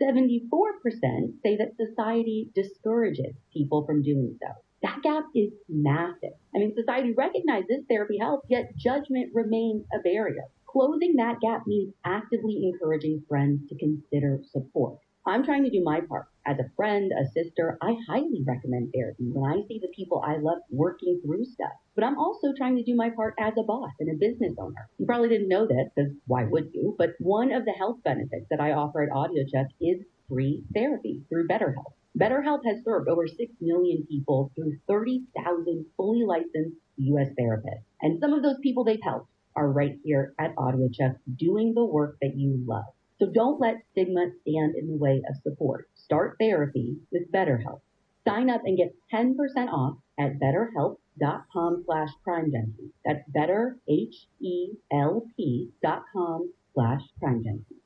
74% say that society discourages people from doing so. That gap is massive. I mean, society recognizes therapy helps, yet judgment remains a barrier. Closing that gap means actively encouraging friends to consider support. I'm trying to do my part. As a friend, a sister, I highly recommend therapy when I see the people I love working through stuff. But I'm also trying to do my part as a boss and a business owner. You probably didn't know this, because why would you? But one of the health benefits that I offer at AudioCheck is free therapy through BetterHelp. BetterHelp has served over 6 million people through 30,000 fully licensed U.S. therapists. And some of those people they've helped are right here at AudioCheck doing the work that you love. So don't let stigma stand in the way of support. Start therapy with BetterHelp. Sign up and get 10% off at betterhelp.com/PrimeJunkie. That's betterhelp.com/PrimeJunkie.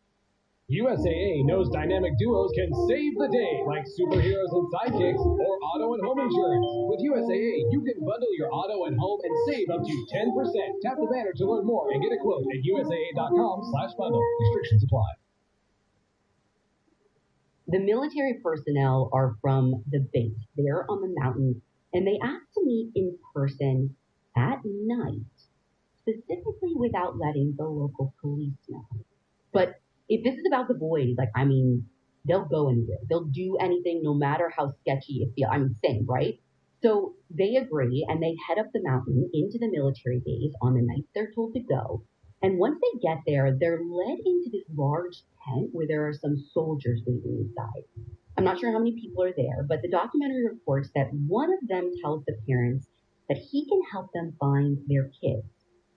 USAA knows dynamic duos can save the day, like superheroes and sidekicks or auto and home insurance. With USAA, you can bundle your auto and home and save up to 10%. Tap the banner to learn more and get a quote at USAA.com/bundle. Restrictions apply. The military personnel are from the base. They're on the mountains, and they asked to meet in person at night, specifically without letting the local police know. But if this is about the boys, they'll go anywhere. They'll do anything, no matter how sketchy it feels. Same, right? So they agree, and they head up the mountain into the military base on the night they're told to go. And once they get there, they're led into this large tent where there are some soldiers waiting inside. I'm not sure how many people are there, but the documentary reports that one of them tells the parents that he can help them find their kids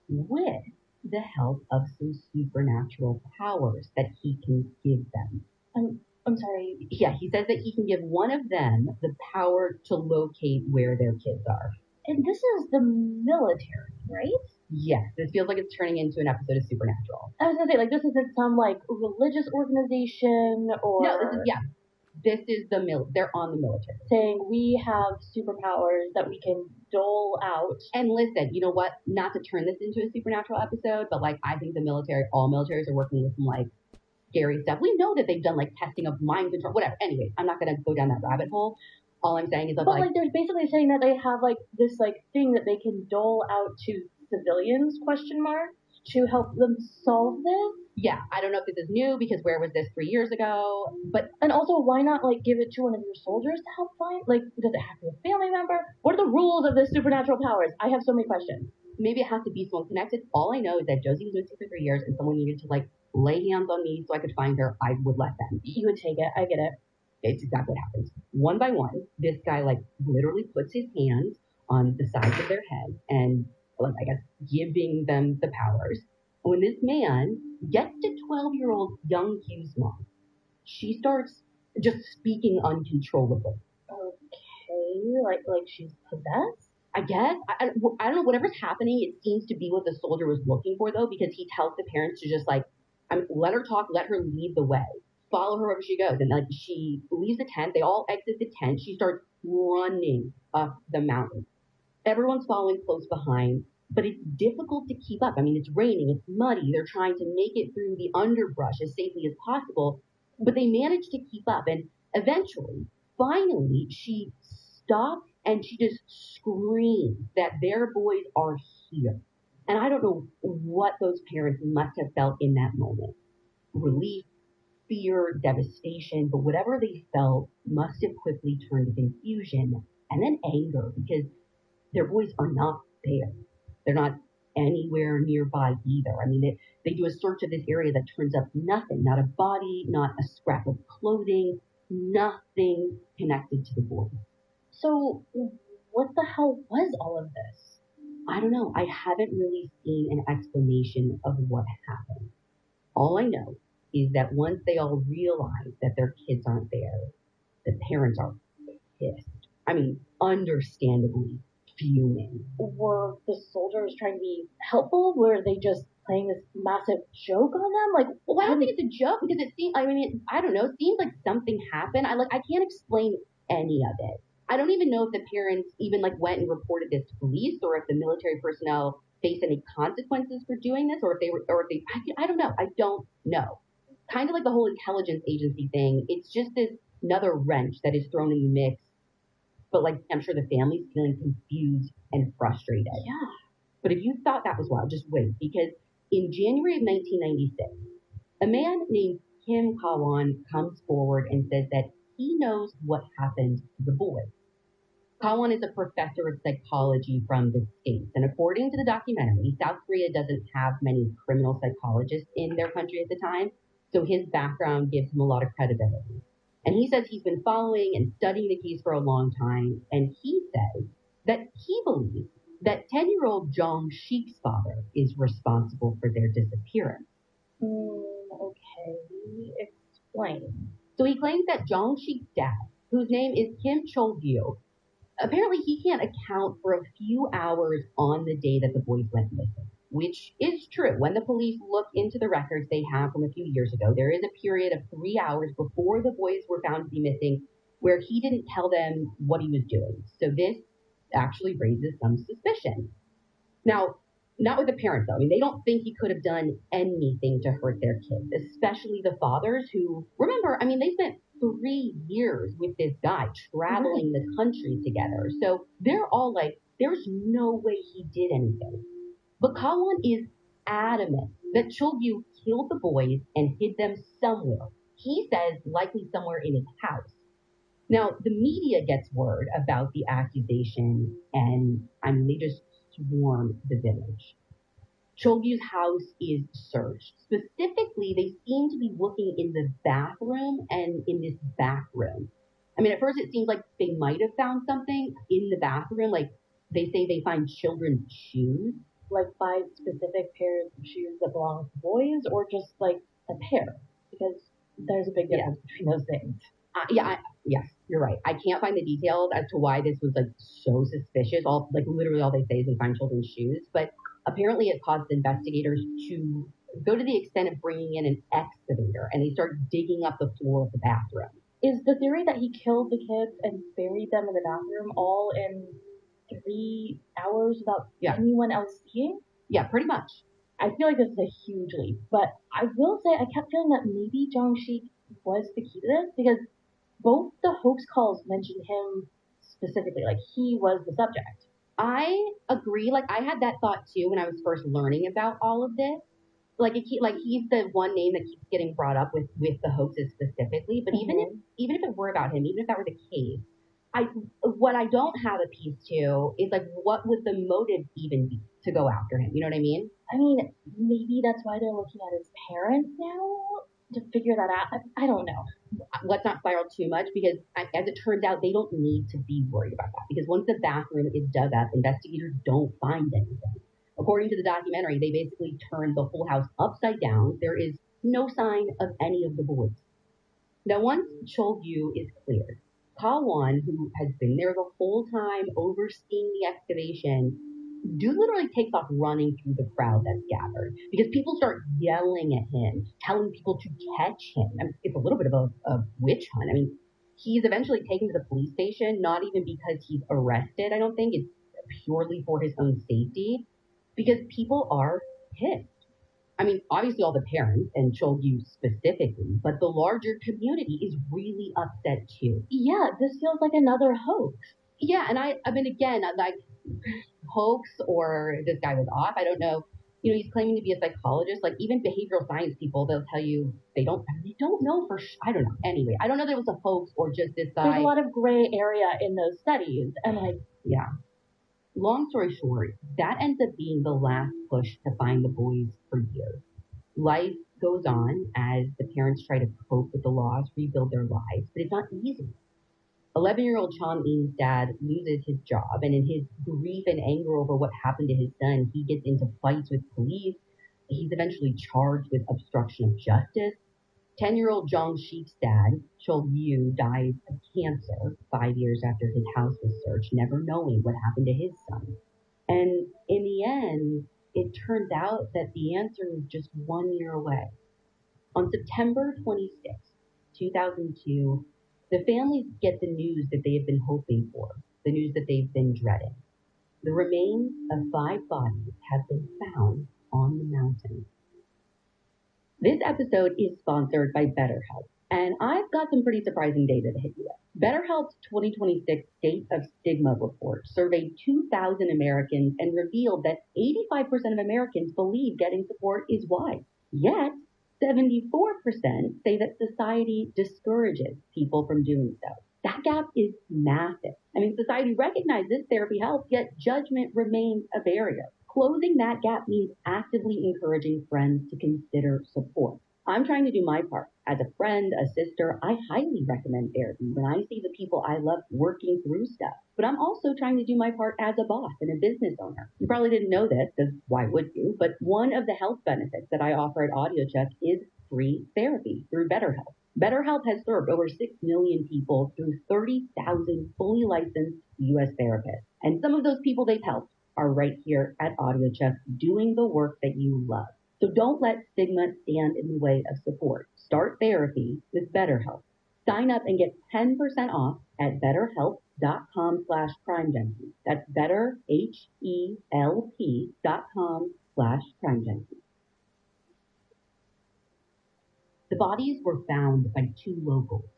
with the help of some supernatural powers that he can give them. I'm sorry. Yeah, he says that he can give one of them the power to locate where their kids are. And this is the military, right? Yes, this feels like it's turning into an episode of Supernatural. I was gonna say, this isn't some religious organization or No, this is they're on the military. saying we have superpowers that we can dole out. And listen, you know what? Not to turn this into a Supernatural episode, but I think all militaries are working with some scary stuff. We know that they've done testing of mind control, whatever. Anyway, I'm not gonna go down that rabbit hole. All I'm saying is that they're basically saying that they have this thing that they can dole out to civilians ? To help them solve this. Yeah, I don't know if this is new because where was this 3 years ago? And also, why not give it to one of your soldiers to help find? Does it have to be a family member? What are the rules of this supernatural powers? I have so many questions. Maybe it has to be someone connected. All I know is that Josie was missing for 3 years, and someone needed to lay hands on me so I could find her. I would let them. You would take it. I get it. It's exactly what happens. One by one, this guy literally puts his hands on the sides of their head and giving them the powers. When this man gets to 12-year-old young Hugh's mom, she starts just speaking uncontrollably. Okay, like she's possessed? I guess. I don't know. Whatever's happening, it seems to be what the soldier was looking for, though, because he tells the parents to just let her talk, let her lead the way. Follow her wherever she goes. And she leaves the tent. They all exit the tent. She starts running up the mountain. Everyone's following close behind, but it's difficult to keep up. It's raining, it's muddy. They're trying to make it through the underbrush as safely as possible, but they manage to keep up. And eventually, finally, she stops and she just screams that their boys are here. And I don't know what those parents must have felt in that moment. Relief, fear, devastation, but whatever they felt must have quickly turned to confusion and then anger because their boys are not there. They're not anywhere nearby either. They do a search of this area that turns up nothing, not a body, not a scrap of clothing, nothing connected to the boys. So what the hell was all of this? I don't know. I haven't really seen an explanation of what happened. All I know is that once they all realize that their kids aren't there, the parents are pissed. I mean, understandably fuming. Were the soldiers trying to be helpful? Were they just playing this massive joke on them? Like, Well, I don't think it's a joke because it seems, I mean, I don't know, it seems like something happened. I can't explain any of it. I don't even know if the parents even like went and reported this to police or if the military personnel faced any consequences for doing this or if I don't know. I don't know. Kind of like the whole intelligence agency thing. It's just this another wrench that is thrown in the mix. But like, I'm sure the family's feeling confused and frustrated. yeah. But if you thought that was wild, just wait, because in January of 1996, a man named Kim Kawan comes forward and says that he knows what happened to the boy. Kawan is a professor of psychology from the States, and according to the documentary, South Korea doesn't have many criminal psychologists in their country at the time, so his background gives him a lot of credibility. And he says he's been following and studying the case for a long time, and he says that he believes that 10-year-old Jong Shik's father is responsible for their disappearance. Okay. Explain. So he claims that Jong Shik's dad, whose name is Kim Chol-gyu, apparently he can't account for a few hours on the day that the boys went missing, which is true. When the police look into the records they have from a few years ago, there is a period of 3 hours before the boys were found to be missing where he didn't tell them what he was doing. So this actually raises some suspicion. Now, not with the parents, though. I mean, they don't think he could have done anything to hurt their kids, especially the fathers who, remember, I mean, they spent 3 years with this guy traveling the country together. So they're all like, there's no way he did anything. But Kawan is adamant that Chulgyu killed the boys and hid them somewhere. He says likely somewhere in his house. Now, the media gets word about the accusation, and I mean, they just swarm the village. Chulgyu's house is searched. Specifically, they seem to be looking in the bathroom and in this back room. I mean, at first it seems like they might have found something in the bathroom. Like, they say they find children's shoes. Like 5 specific pairs of shoes that belong to boys, or just like a pair? Because there's a big difference between those things. Yes, you're right. I can't find the details as to why this was like so suspicious. Literally all they say is they find children's shoes, but apparently it caused investigators to go to the extent of bringing in an excavator, and they start digging up the floor of the bathroom. Is the theory that he killed the kids and buried them in the bathroom all in 3 hours without anyone else seeing? Yeah, pretty much. I feel like this is a huge leap, but I will say I kept feeling that maybe Jong Shik was the key to this, because both the hoax calls mentioned him specifically, like he was the subject. I agree. Like, I had that thought too when I was first learning about all of this. Like, he's the one name that keeps getting brought up with the hoaxes specifically. But even if it were about him, even if that were the case, what I don't have a piece to is like, what would the motive even be to go after him? You know what I mean? I mean, maybe that's why they're looking at his parents now to figure that out. I don't know. Let's not spiral too much, because as it turns out, they don't need to be worried about that, because once the bathroom is dug up, investigators don't find anything. According to the documentary, they basically turned the whole house upside down. There is no sign of any of the boys. Now, once Chulgyu is cleared, Kawan, who has been there the whole time overseeing the excavation, literally takes off running through the crowd that's gathered, because people start yelling at him, telling people to catch him. I mean, it's a little bit of a witch hunt. I mean, he's eventually taken to the police station, not even because he's arrested, I don't think. It's purely for his own safety, because people are pissed. I mean, obviously all the parents, and Chulgyu specifically, but the larger community is really upset too. Yeah, this feels like another hoax. Yeah, and I mean, again, like, hoax or this guy was off, I don't know. You know, he's claiming to be a psychologist. Like, even behavioral science people, they'll tell you they don't know for sure. I don't know. Anyway, I don't know that it was a hoax or just this guy. There's a lot of gray area in those studies, and yeah. Long story short, that ends up being the last push to find the boys for years. Life goes on as the parents try to cope with the loss, rebuild their lives, but it's not easy. 11-year-old Chong In's dad loses his job, and in his grief and anger over what happened to his son, he gets into fights with police. He's eventually charged with obstruction of justice. 10-year-old Zhang Shik's dad, Chol Yu, dies of cancer 5 years after his house was searched, never knowing what happened to his son. And in the end, it turns out that the answer was just 1 year away. On September 26, 2002, the families get the news that they have been hoping for, the news that they've been dreading. The remains of 5 bodies have been found on the mountain. This episode is sponsored by BetterHelp, and I've got some pretty surprising data to hit you with. BetterHelp's 2026 State of Stigma report surveyed 2,000 Americans and revealed that 85% of Americans believe getting support is wise. Yet, 74% say that society discourages people from doing so. That gap is massive. I mean, society recognizes therapy helps, yet judgment remains a barrier. Closing that gap means actively encouraging friends to consider support. I'm trying to do my part. As a friend, a sister, I highly recommend therapy when I see the people I love working through stuff. But I'm also trying to do my part as a boss and a business owner. You probably didn't know this, because why would you? But one of the health benefits that I offer at AudioCheck is free therapy through BetterHelp. BetterHelp has served over 6 million people through 30,000 fully licensed U.S. therapists. And some of those people they've helped are right here at AudioCheck doing the work that you love. So don't let stigma stand in the way of support. Start therapy with BetterHelp. Sign up and get 10% off at betterhelp.com/crimejunkie. That's betterhelp.com/crimejunkie. The bodies were found by 2 locals.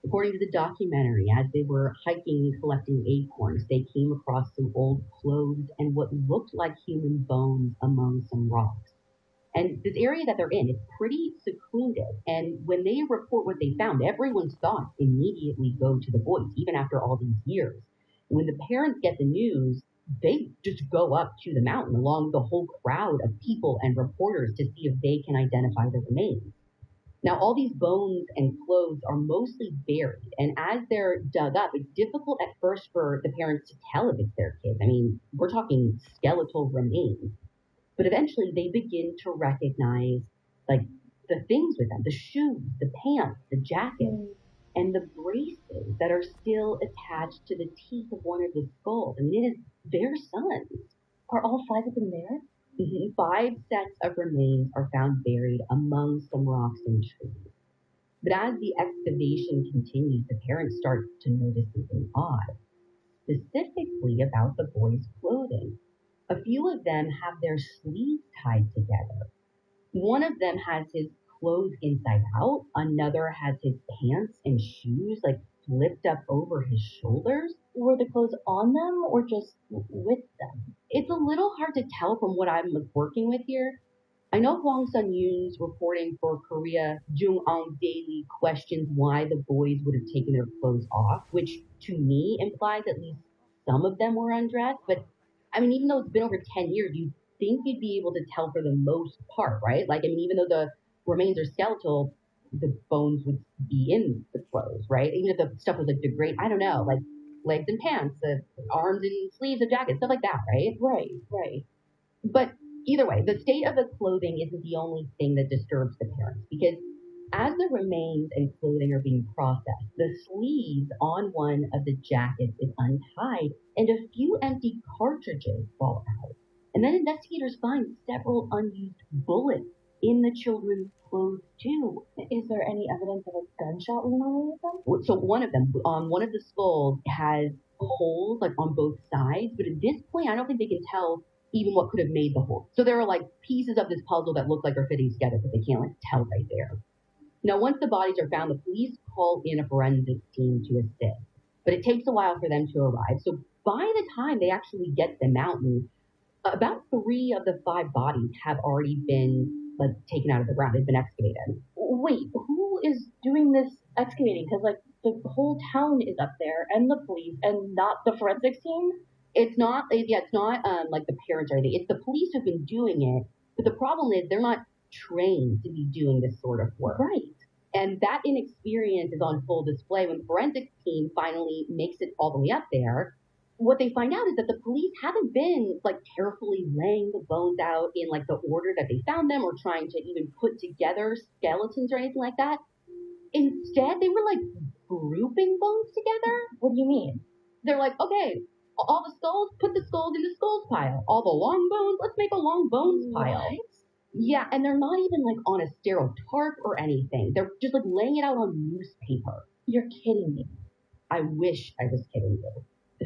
According to the documentary, as they were hiking and collecting acorns, they came across some old clothes and what looked like human bones among some rocks. And this area that they're in is pretty secluded. And when they report what they found, everyone's thoughts immediately go to the boys, even after all these years. When the parents get the news, they just go up to the mountain along with a whole crowd of people and reporters to see if they can identify the remains. Now, all these bones and clothes are mostly buried, and as they're dug up, it's difficult at first for the parents to tell if it's their kids. I mean, we're talking skeletal remains. But eventually they begin to recognize, like, the things with them, the shoes, the pants, the jackets, and the braces that are still attached to the teeth of one of the skulls. I mean, it is their sons. Are all 5 of them there? 5 sets of remains are found buried among some rocks and trees. But as the excavation continues, the parents start to notice something odd, specifically about the boys' clothing. A few of them have their sleeves tied together. One of them has his clothes inside out. Another has his pants and shoes like flipped up over his shoulders. Were the clothes on them or just with them? It's a little hard to tell from what I'm working with here. I know Hwang Sun-yoon's reporting for Korea Jung-ang Daily questions why the boys would have taken their clothes off, which to me implies at least some of them were undressed. But I mean, even though it's been over 10 years, you'd think you'd be able to tell for the most part, right? Like, I mean, even though the remains are skeletal, the bones would be in the clothes, right? Even if the stuff was like degraded, I don't know, like legs and pants, the arms and sleeves of jackets, stuff like that, right? Right. But either way, the state of the clothing isn't the only thing that disturbs the parents, because as the remains and clothing are being processed, the sleeve on one of the jackets is untied and a few empty cartridges fall out. And then investigators find several unused bullets in the children's clothes too. Is there any evidence of a gunshot wound on any of them? So one of them, on one of the skulls, has holes like on both sides, but at this point, I don't think they can tell even what could have made the hole. So there are like pieces of this puzzle that look like they're fitting together, but they can't like tell right there. Now, once the bodies are found, the police call in a forensics team to assist, but it takes a while for them to arrive. So by the time they actually get to the mountain, about 3 of the 5 bodies have already been like taken out of the ground. They've been excavated. Wait, who is doing this excavating? Because like the whole town is up there, and the police, and not the forensics team. It's not like the parents or anything. It's the police who've been doing it. But the problem is they're not trained to be doing this sort of work. Right. And that inexperience is on full display when the forensics team finally makes it all the way up there. What they find out is that the police haven't been like carefully laying the bones out in like the order that they found them or trying to even put together skeletons or anything like that. Instead, they were like grouping bones together. What do you mean? They're like, okay, all the skulls, put the skulls in the skulls pile. All the long bones, let's make a long bones pile. What? Yeah, and they're not even like on a sterile tarp or anything. They're just like laying it out on newspaper. You're kidding me. I wish I was kidding you.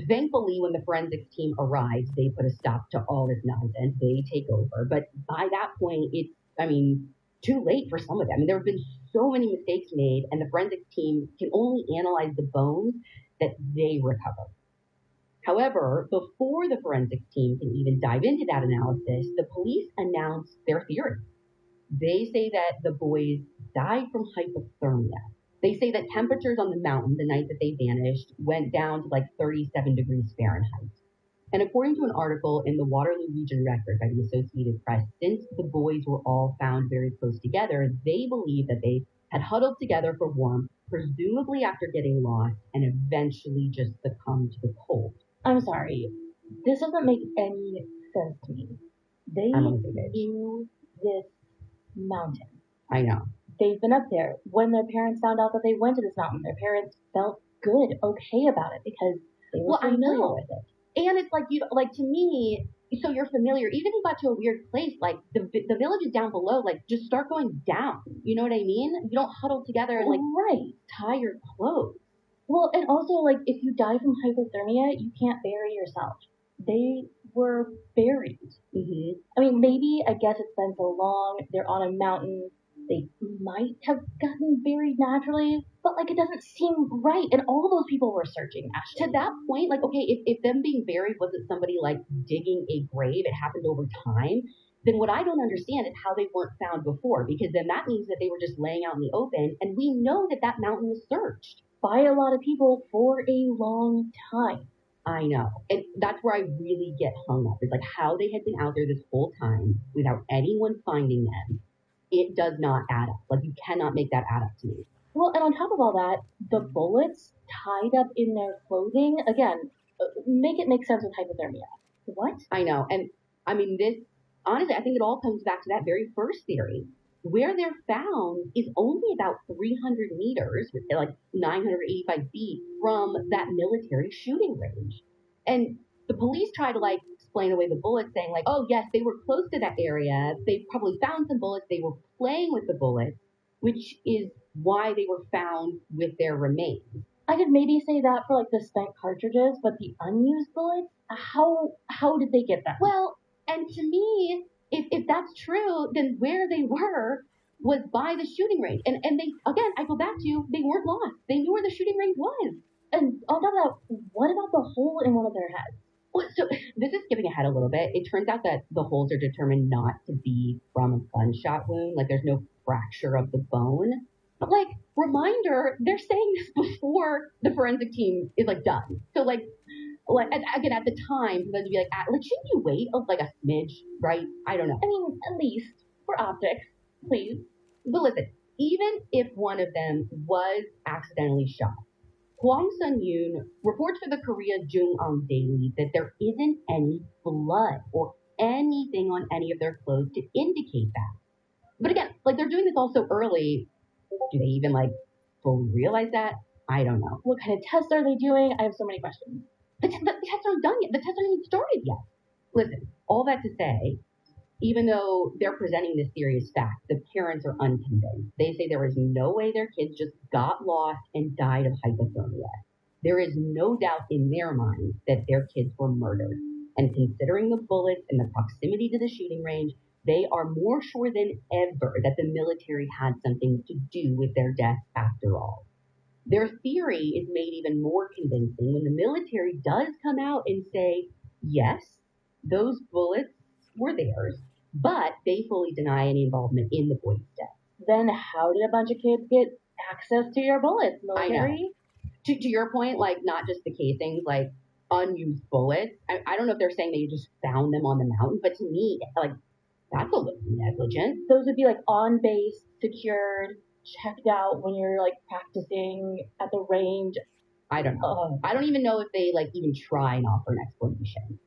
Thankfully, when the forensics team arrives, they put a stop to all this nonsense. They take over. But by that point, it's, too late for some of them. There have been so many mistakes made, and the forensics team can only analyze the bones that they recover. However, before the forensics team can even dive into that analysis, the police announce their theory. They say that the boys died from hypothermia. They say that temperatures on the mountain the night that they vanished went down to like 37 degrees Fahrenheit. And according to an article in the Waterloo Region Record by the Associated Press, since the boys were all found very close together, they believe that they had huddled together for warmth, presumably after getting lost, and eventually just succumbed to the cold. I'm sorry. This doesn't make any sense to me. They knew this mountain. I know. They've been up there. When their parents found out that they went to this mountain, their parents felt good, okay about it because they were familiar with it. And it's like, to me, so you're familiar, even if you got to a weird place, like the village is down below, like just start going down. You know what I mean? You don't huddle together and like tie your clothes. Well, and also like if you die from hypothermia, you can't bury yourself. They were buried. Mm-hmm. Maybe, I guess it's been so long, they're on a mountain, they might have gotten buried naturally, but like it doesn't seem right. And all those people were searching, Ashley. To that point, like, okay, if them being buried wasn't somebody like digging a grave, it happened over time, then what I don't understand is how they weren't found before, because then that means that they were just laying out in the open, and we know that that mountain was searched by a lot of people for a long time. I know. And that's where I really get hung up. It's like how they had been out there this whole time without anyone finding them. It does not add up. Like, you cannot make that add up to me. Well, and on top of all that, the bullets tied up in their clothing, again, make it make sense with hypothermia. What? I know. And this, honestly, I think it all comes back to that very first theory. Where they're found is only about 300 meters, like 985 feet from that military shooting range. And the police try to explain away the bullets, saying oh yes, they were close to that area. They probably found some bullets. They were playing with the bullets, which is why they were found with their remains. I could maybe say that for the spent cartridges, but the unused bullets, how did they get that? Well, and to me, if that's true, then where they were was by the shooting range. And they, again, I go back to, they weren't lost. They knew where the shooting range was. And on top of that, what about the hole in one of their heads? Well, so this is skipping ahead a little bit. It turns out that the holes are determined not to be from a gunshot wound. There's no fracture of the bone. But reminder, they're saying this before the forensic team is done. So again, at the time, for them to be shouldn't you wait a smidge, right? I don't know. At least for optics, please. But listen, even if one of them was accidentally shot, Hwang Sun-yoon reports for the Korea Jung-ang Daily that there isn't any blood or anything on any of their clothes to indicate that. But again, they're doing this all so early. Do they even fully realize that? I don't know. What kind of tests are they doing? I have so many questions. The tests aren't done yet. The tests aren't even started yet. Listen, all that to say, even though they're presenting this theory as fact, the parents are unconvinced. They say there is no way their kids just got lost and died of hypothermia. There is no doubt in their mind that their kids were murdered. And considering the bullets and the proximity to the shooting range, they are more sure than ever that the military had something to do with their death after all. Their theory is made even more convincing when the military does come out and say, yes, those bullets were theirs, but they fully deny any involvement in the boys' death. Then how did a bunch of kids get access to your bullets, military? I know. To your point, not just the casings, unused bullets. I don't know if they're saying that you just found them on the mountain, but to me, that's a little negligent. Those would be on base, secured, checked out when you're like practicing at the range. I don't know. I don't even know if they like even try and offer an explanation.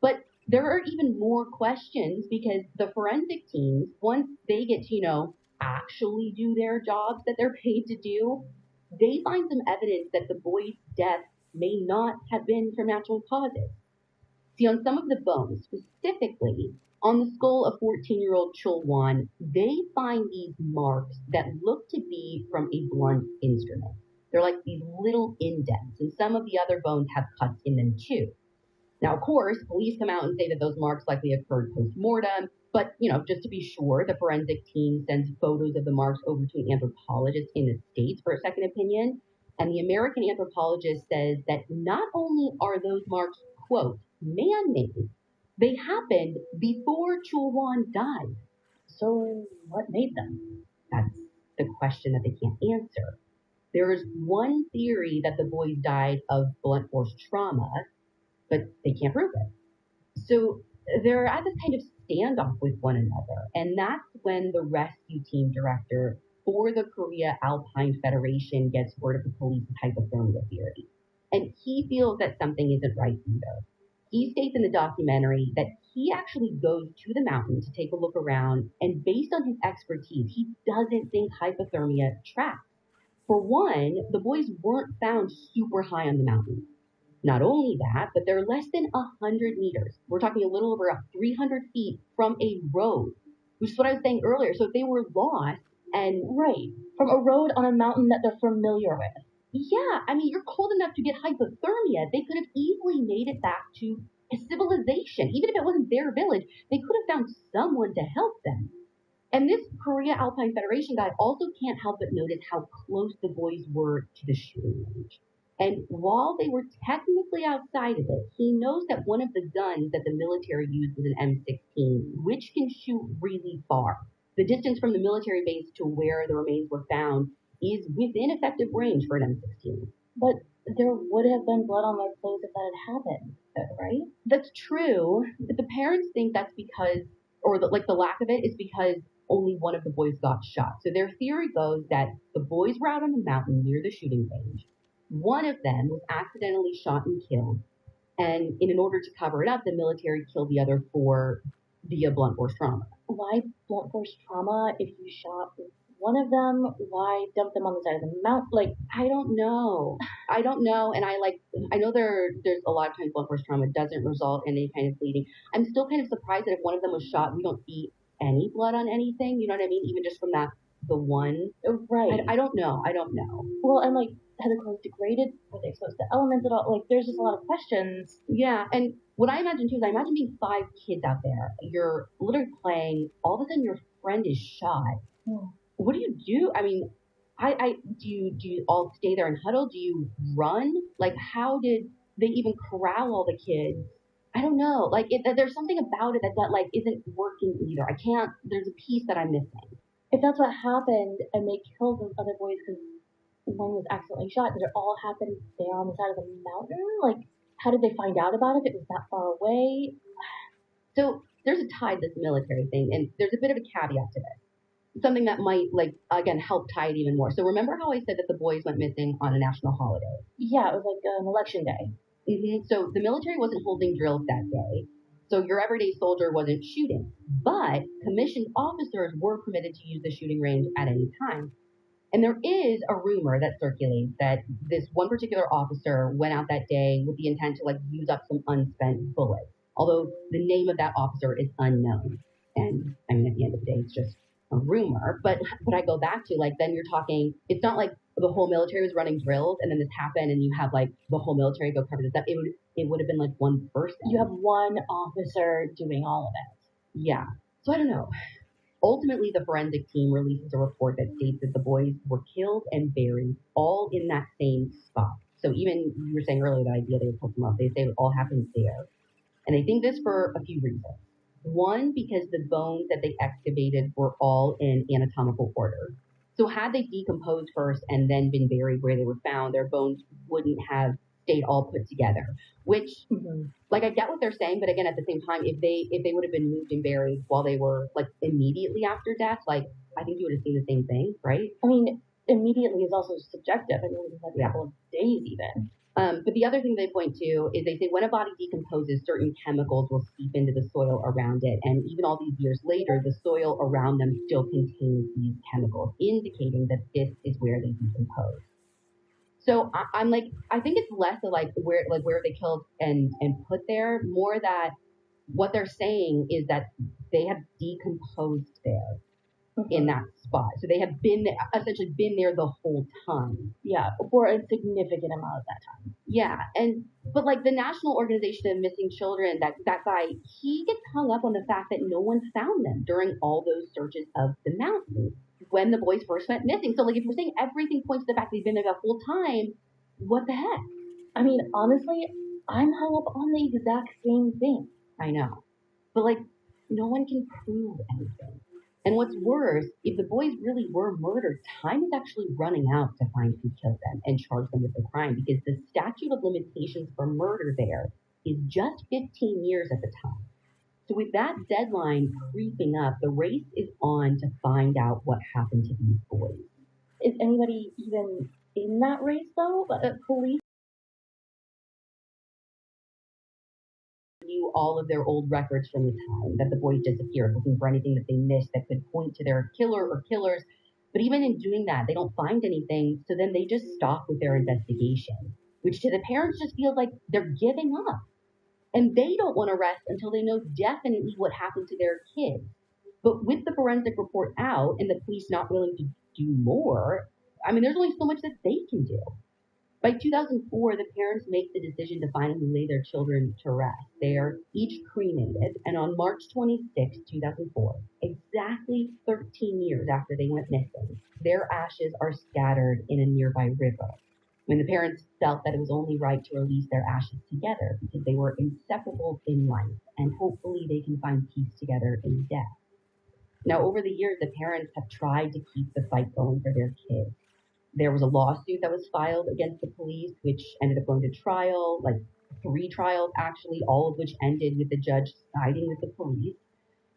But there are even more questions because the forensic teams, once they get to, actually do their jobs that they're paid to do, they find some evidence that the boy's death may not have been from natural causes. See, on some of the bones, specifically on the skull of 14-year-old Chulwan, they find these marks that look to be from a blunt instrument. They're like these little indents, and some of the other bones have cuts in them too. Now, of course, police come out and say that those marks likely occurred post-mortem, but, just to be sure, the forensic team sends photos of the marks over to an anthropologist in the States for a second opinion, and the American anthropologist says that not only are those marks, quote, man-made, they happened before Chulwan died. So what made them? That's the question that they can't answer. There is one theory that the boys died of blunt force trauma, but they can't prove it. So they're at this kind of standoff with one another. And that's when the rescue team director for the Korea Alpine Federation gets word of the police's hypothermia theory. And he feels that something isn't right either. He states in the documentary that he actually goes to the mountain to take a look around, and based on his expertise, he doesn't think hypothermia tracks. For one, the boys weren't found super high on the mountain. Not only that, but they're less than 100 meters. We're talking a little over 300 feet from a road, which is what I was saying earlier. So if they were lost and Right, from a road on a mountain that they're familiar with. yeah, I mean, you're cold enough to get hypothermia. They could have easily made it back to a civilization. Even if it wasn't their village, they could have found someone to help them. And this Korea Alpine Federation guy also can't help but notice how close the boys were to the shooting range. And while they were technically outside of it, he knows that one of the guns that the military used was an M16, which can shoot really far. The distance from the military base to where the remains were found is within effective range for an M16. But there would have been blood on their clothes if that had happened, right? That's true, but the parents think that's because, or the lack of it is because only one of the boys got shot. So their theory goes that the boys were out on the mountain near the shooting range. One of them was accidentally shot and killed, and in order to cover it up, the military killed the other four via blunt force trauma. Why blunt force trauma if you shot one of them? Why dump them on the side of the mountain? Like, I don't know. And I know there's a lot of times blunt force trauma doesn't result in any kind of bleeding. I'm still kind of surprised that if one of them was shot, we don't see any blood on anything. You know what I mean? Even just from the one. right. I don't know. Well, and like, had the clothes degraded? Were they exposed to elements at all? Like, there's just a lot of questions. Yeah, and what I imagine too is I imagine being 5 kids out there. You're literally playing. All of a sudden, your friend is shot. What do you do? I mean, do you all stay there and huddle? Do you run? Like, how did they even corral all the kids? I don't know. Like, there's something about it that like isn't working either. I can't. There's a piece that I'm missing. If that's what happened and they killed those other boys because one was accidentally shot, did it all happen there on the side of the mountain? Like, how did they find out about it? It was that far away. So there's a tie to this military thing, and there's a bit of a caveat to this. Something that might, again, help tie it even more. So remember how I said that the boys went missing on a national holiday? Yeah, it was like an election day. So the military wasn't holding drills that day. So your everyday soldier wasn't shooting. But commissioned officers were permitted to use the shooting range at any time. And there is a rumor that circulates that this one particular officer went out that day with the intent to use up some unspent bullets. Although the name of that officer is unknown. And I mean, at the end of the day, it's just a rumor. But what I go back to, then you're talking, it's not like the whole military was running drills and then this happened and you have the whole military go cover this up. It would have been one person. You have one officer doing all of it. Yeah. So I don't know. Ultimately, the forensic team releases a report that states that the boys were killed and buried all in that same spot. So even you were saying earlier the idea they would put them up, they say it all happened there. And they think this for a few reasons. One, because the bones that they excavated were all in anatomical order. So had they decomposed first and then been buried where they were found, their bones wouldn't have state all put together, which like I get what they're saying, but again, at the same time, if they would have been moved and buried while they were like immediately after death, like I think you would have seen the same thing, right? I mean, immediately is also subjective. I mean, it was like a couple of days even. But the other thing they point to is they say when a body decomposes, certain chemicals will seep into the soil around it. And even all these years later, the soil around them still contains these chemicals, indicating that this is where they decompose. So I'm like, I think it's less of like where they killed and put there, more that what they're saying is that they have decomposed there. In that spot. So they have essentially been there the whole time. Yeah, for a significant amount of that time. Yeah, but like the National Organization of Missing Children, that guy, he gets hung up on the fact that no one found them during all those searches of the mountain when the boys first went missing. So like if we're saying everything points to the fact they've been there the whole time, what the heck? I mean, honestly, I'm hung up on the exact same thing. I know. But like no one can prove anything. And what's worse, if the boys really were murdered, time is actually running out to find who killed them and charge them with the crime, because the statute of limitations for murder there is just 15 years at the time. So with that deadline creeping up, the race is on to find out what happened to these boys. Is anybody even in that race, though? Police? All of their old records from the time that the boys disappeared, looking for anything that they missed that could point to their killer or killers. But even in doing that, they don't find anything, so then they just stop with their investigation, which to the parents just feels like they're giving up. And they don't want to rest until they know definitely what happened to their kids. But with the forensic report out and the police not willing to do more, I mean, there's only so much that they can do. By 2004, the parents make the decision to finally lay their children to rest. They are each cremated, and on March 26, 2004, exactly 13 years after they went missing, their ashes are scattered in a nearby river. When the parents felt that it was only right to release their ashes together because they were inseparable in life, and hopefully they can find peace together in death. Now, over the years, the parents have tried to keep the fight going for their kids. There was a lawsuit that was filed against the police, which ended up going to trial, like 3 trials actually, all of which ended with the judge siding with the police.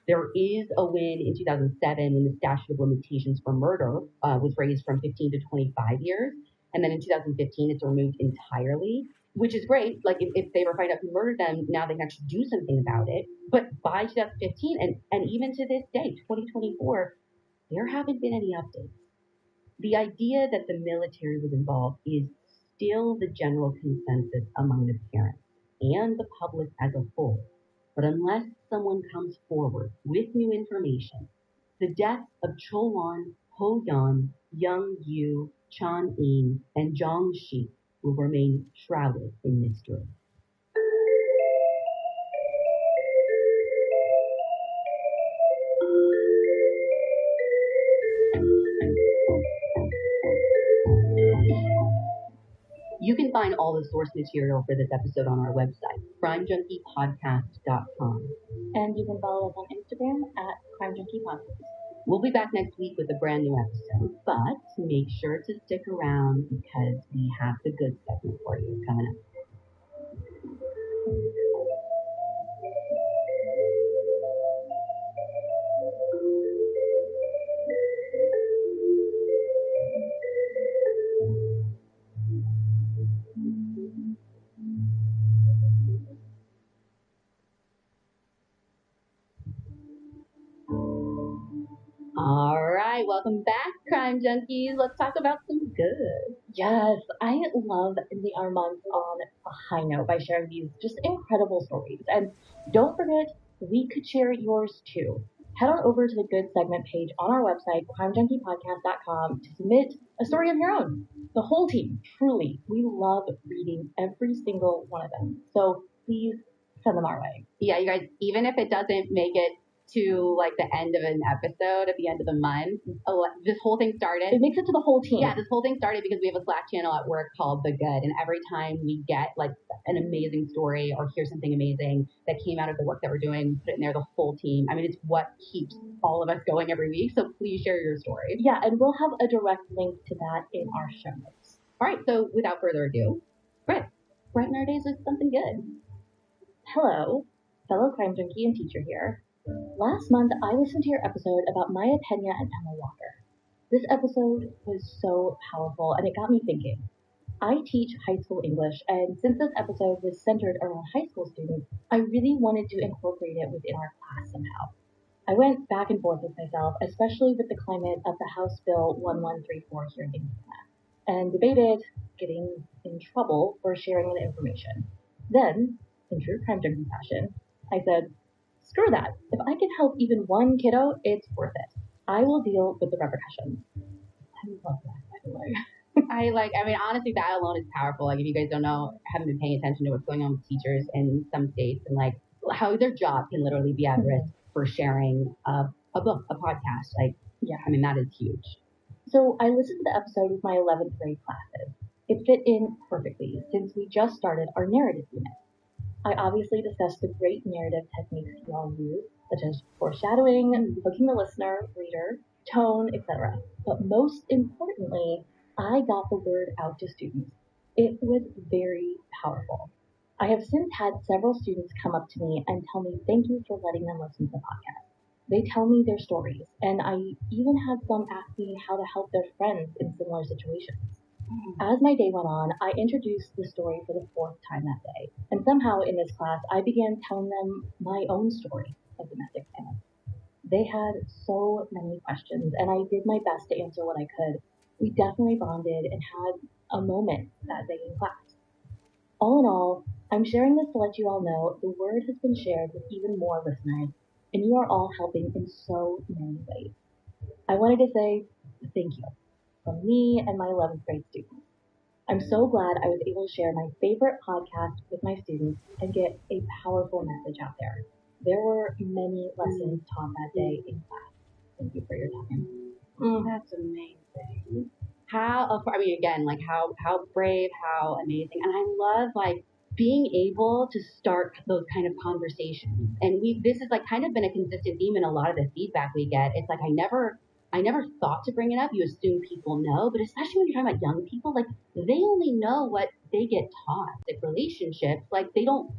There is a win in 2007 when the statute of limitations for murder was raised from 15 to 25 years. And then in 2015, it's removed entirely, which is great. Like if they ever find out who murdered them, now they can actually do something about it. But by 2015, and even to this day, 2024, there haven't been any updates. The idea that the military was involved is still the general consensus among the parents and the public as a whole. But unless someone comes forward with new information, the deaths of Cholwan, Ho Yan, Young Yu, Chan In, and Zhang Shi will remain shrouded in mystery. You can find all the source material for this episode on our website, crimejunkiepodcast.com. And you can follow us on Instagram at crimejunkiepodcast. We'll be back next week with a brand new episode, but make sure to stick around because we have the good segment for you coming up. All right, welcome back, Crime Junkies. Let's talk about some good. Yes, I love ending our month on a high note by sharing these just incredible stories. And don't forget, we could share yours too. Head on over to the good segment page on our website, crimejunkiepodcast.com, to submit a story of your own. The whole team, truly, we love reading every single one of them. So please send them our way. Yeah, you guys, even if it doesn't make it to like the end of an episode at the end of the month, this whole thing started. It makes it to the whole team. Yeah, this whole thing started because we have a Slack channel at work called The Good, and every time we get like an amazing story or hear something amazing that came out of the work that we're doing, we put it in there, the whole team. I mean, it's what keeps all of us going every week, so please share your story. Yeah, and we'll have a direct link to that in our show notes. All right, so without further ado, Greg. brighten our days with something good. Hello, fellow crime junkie and teacher here. Last month, I listened to your episode about Maya Pena and Emma Walker. This episode was so powerful, and it got me thinking. I teach high school English, and since this episode was centered around high school students, I really wanted to incorporate it within our class somehow. I went back and forth with myself, especially with the climate of the House Bill 1134 here in Indiana, and debated getting in trouble for sharing the information. Then, in true crime junkie fashion, I said, screw that. If I can help even one kiddo, it's worth it. I will deal with the repercussions. I love that, by the way. Honestly, that alone is powerful. Like, if you guys don't know, haven't been paying attention to what's going on with teachers in some states and like how their job can literally be at risk for sharing a book, a podcast. That is huge. So I listened to the episode with my 11th grade classes. It fit in perfectly since we just started our narrative unit. I obviously discussed the great narrative techniques you all use, such as foreshadowing, hooking the listener, reader, tone, etc. But most importantly, I got the word out to students. It was very powerful. I have since had several students come up to me and tell me thank you for letting them listen to the podcast. They tell me their stories, and I even had some ask me how to help their friends in similar situations. As my day went on, I introduced the story for the fourth time that day, and somehow in this class, I began telling them my own story of domestic violence. They had so many questions, and I did my best to answer what I could. We definitely bonded and had a moment that day in class. All in all, I'm sharing this to let you all know the word has been shared with even more listeners, and you are all helping in so many ways. I wanted to say thank you from me and my 11th grade students. I'm so glad I was able to share my favorite podcast with my students and get a powerful message out there. There were many lessons taught that day in class. Thank you for your time. That's amazing. How brave, how amazing. And I love being able to start those kind of conversations. And this has kind of been a consistent theme in a lot of the feedback we get. It's I never thought to bring it up. You assume people know, but especially when you're talking about young people, they only know what they get taught. Relationships, they don't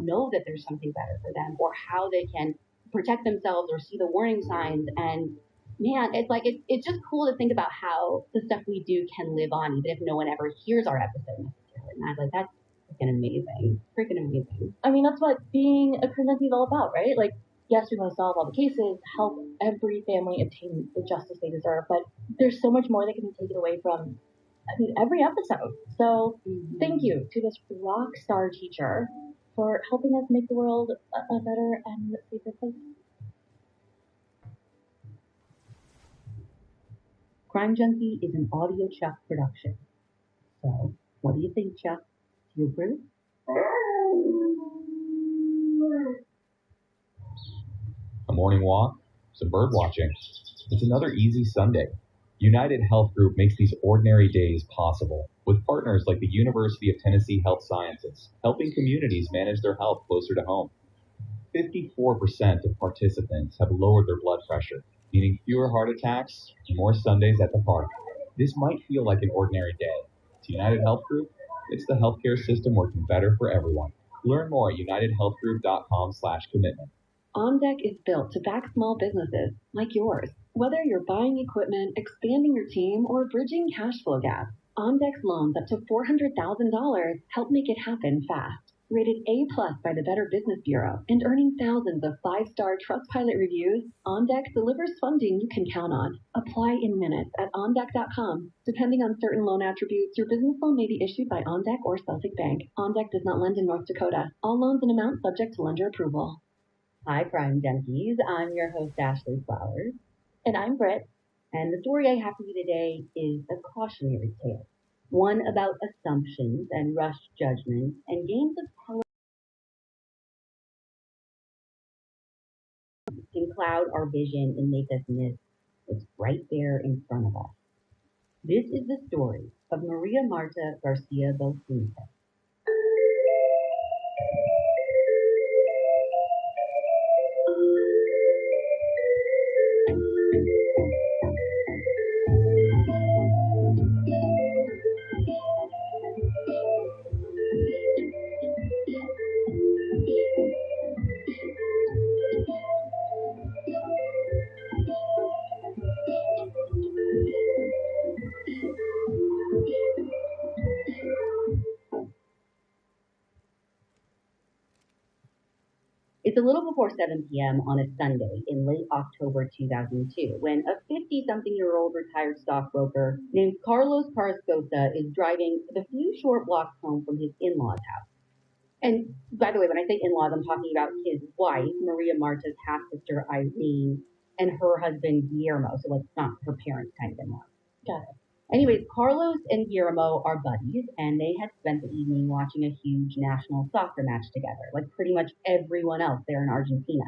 know that there's something better for them or how they can protect themselves or see the warning signs. And man, it's just cool to think about how the stuff we do can live on, even if no one ever hears our episode necessarily. And I was that's freaking amazing. I mean, that's what being a criminal is all about, right? Yes, we want to solve all the cases, help every family obtain the justice they deserve, but there's so much more that can be taken away from, every episode. So thank you to this rock star teacher for helping us make the world a better and safer place. Crime Junkie is an Audio Chuck production. So, what do you think, Chuck? Do you approve? A morning walk, some bird watching. It's another easy Sunday. United Health Group makes these ordinary days possible with partners like the University of Tennessee Health Sciences, helping communities manage their health closer to home. 54% of participants have lowered their blood pressure, meaning fewer heart attacks and more Sundays at the park. This might feel like an ordinary day. To United Health Group, it's the healthcare system working better for everyone. Learn more at unitedhealthgroup.com/commitment. OnDeck is built to back small businesses like yours. Whether you're buying equipment, expanding your team, or bridging cash flow gaps, OnDeck's loans up to $400,000 help make it happen fast. Rated A+ by the Better Business Bureau and earning thousands of 5-star Trustpilot reviews, OnDeck delivers funding you can count on. Apply in minutes at OnDeck.com. Depending on certain loan attributes, your business loan may be issued by OnDeck or Celtic Bank. OnDeck does not lend in North Dakota. All loans and amounts subject to lender approval. Hi, Crime Junkies. I'm your host, Ashley Flowers. And I'm Britt. And the story I have for you today is a cautionary tale. One about assumptions and rushed judgments and games of power can cloud our vision and make us miss what's right there in front of us. This is the story of Maria Marta Garcia Belsunce. It's a little before 7 p.m. on a Sunday in late October 2002 when a 50-something-year-old retired stockbroker named Carlos Carrascosa is driving the few short blocks home from his in-laws' house. And by the way, when I say in-laws, I'm talking about his wife, Maria Marta's half-sister, Irene, and her husband, Guillermo. So, like, not her parents' kind of in-laws. Got it. Anyways, Carlos and Guillermo are buddies, and they had spent the evening watching a huge national soccer match together, like pretty much everyone else there in Argentina.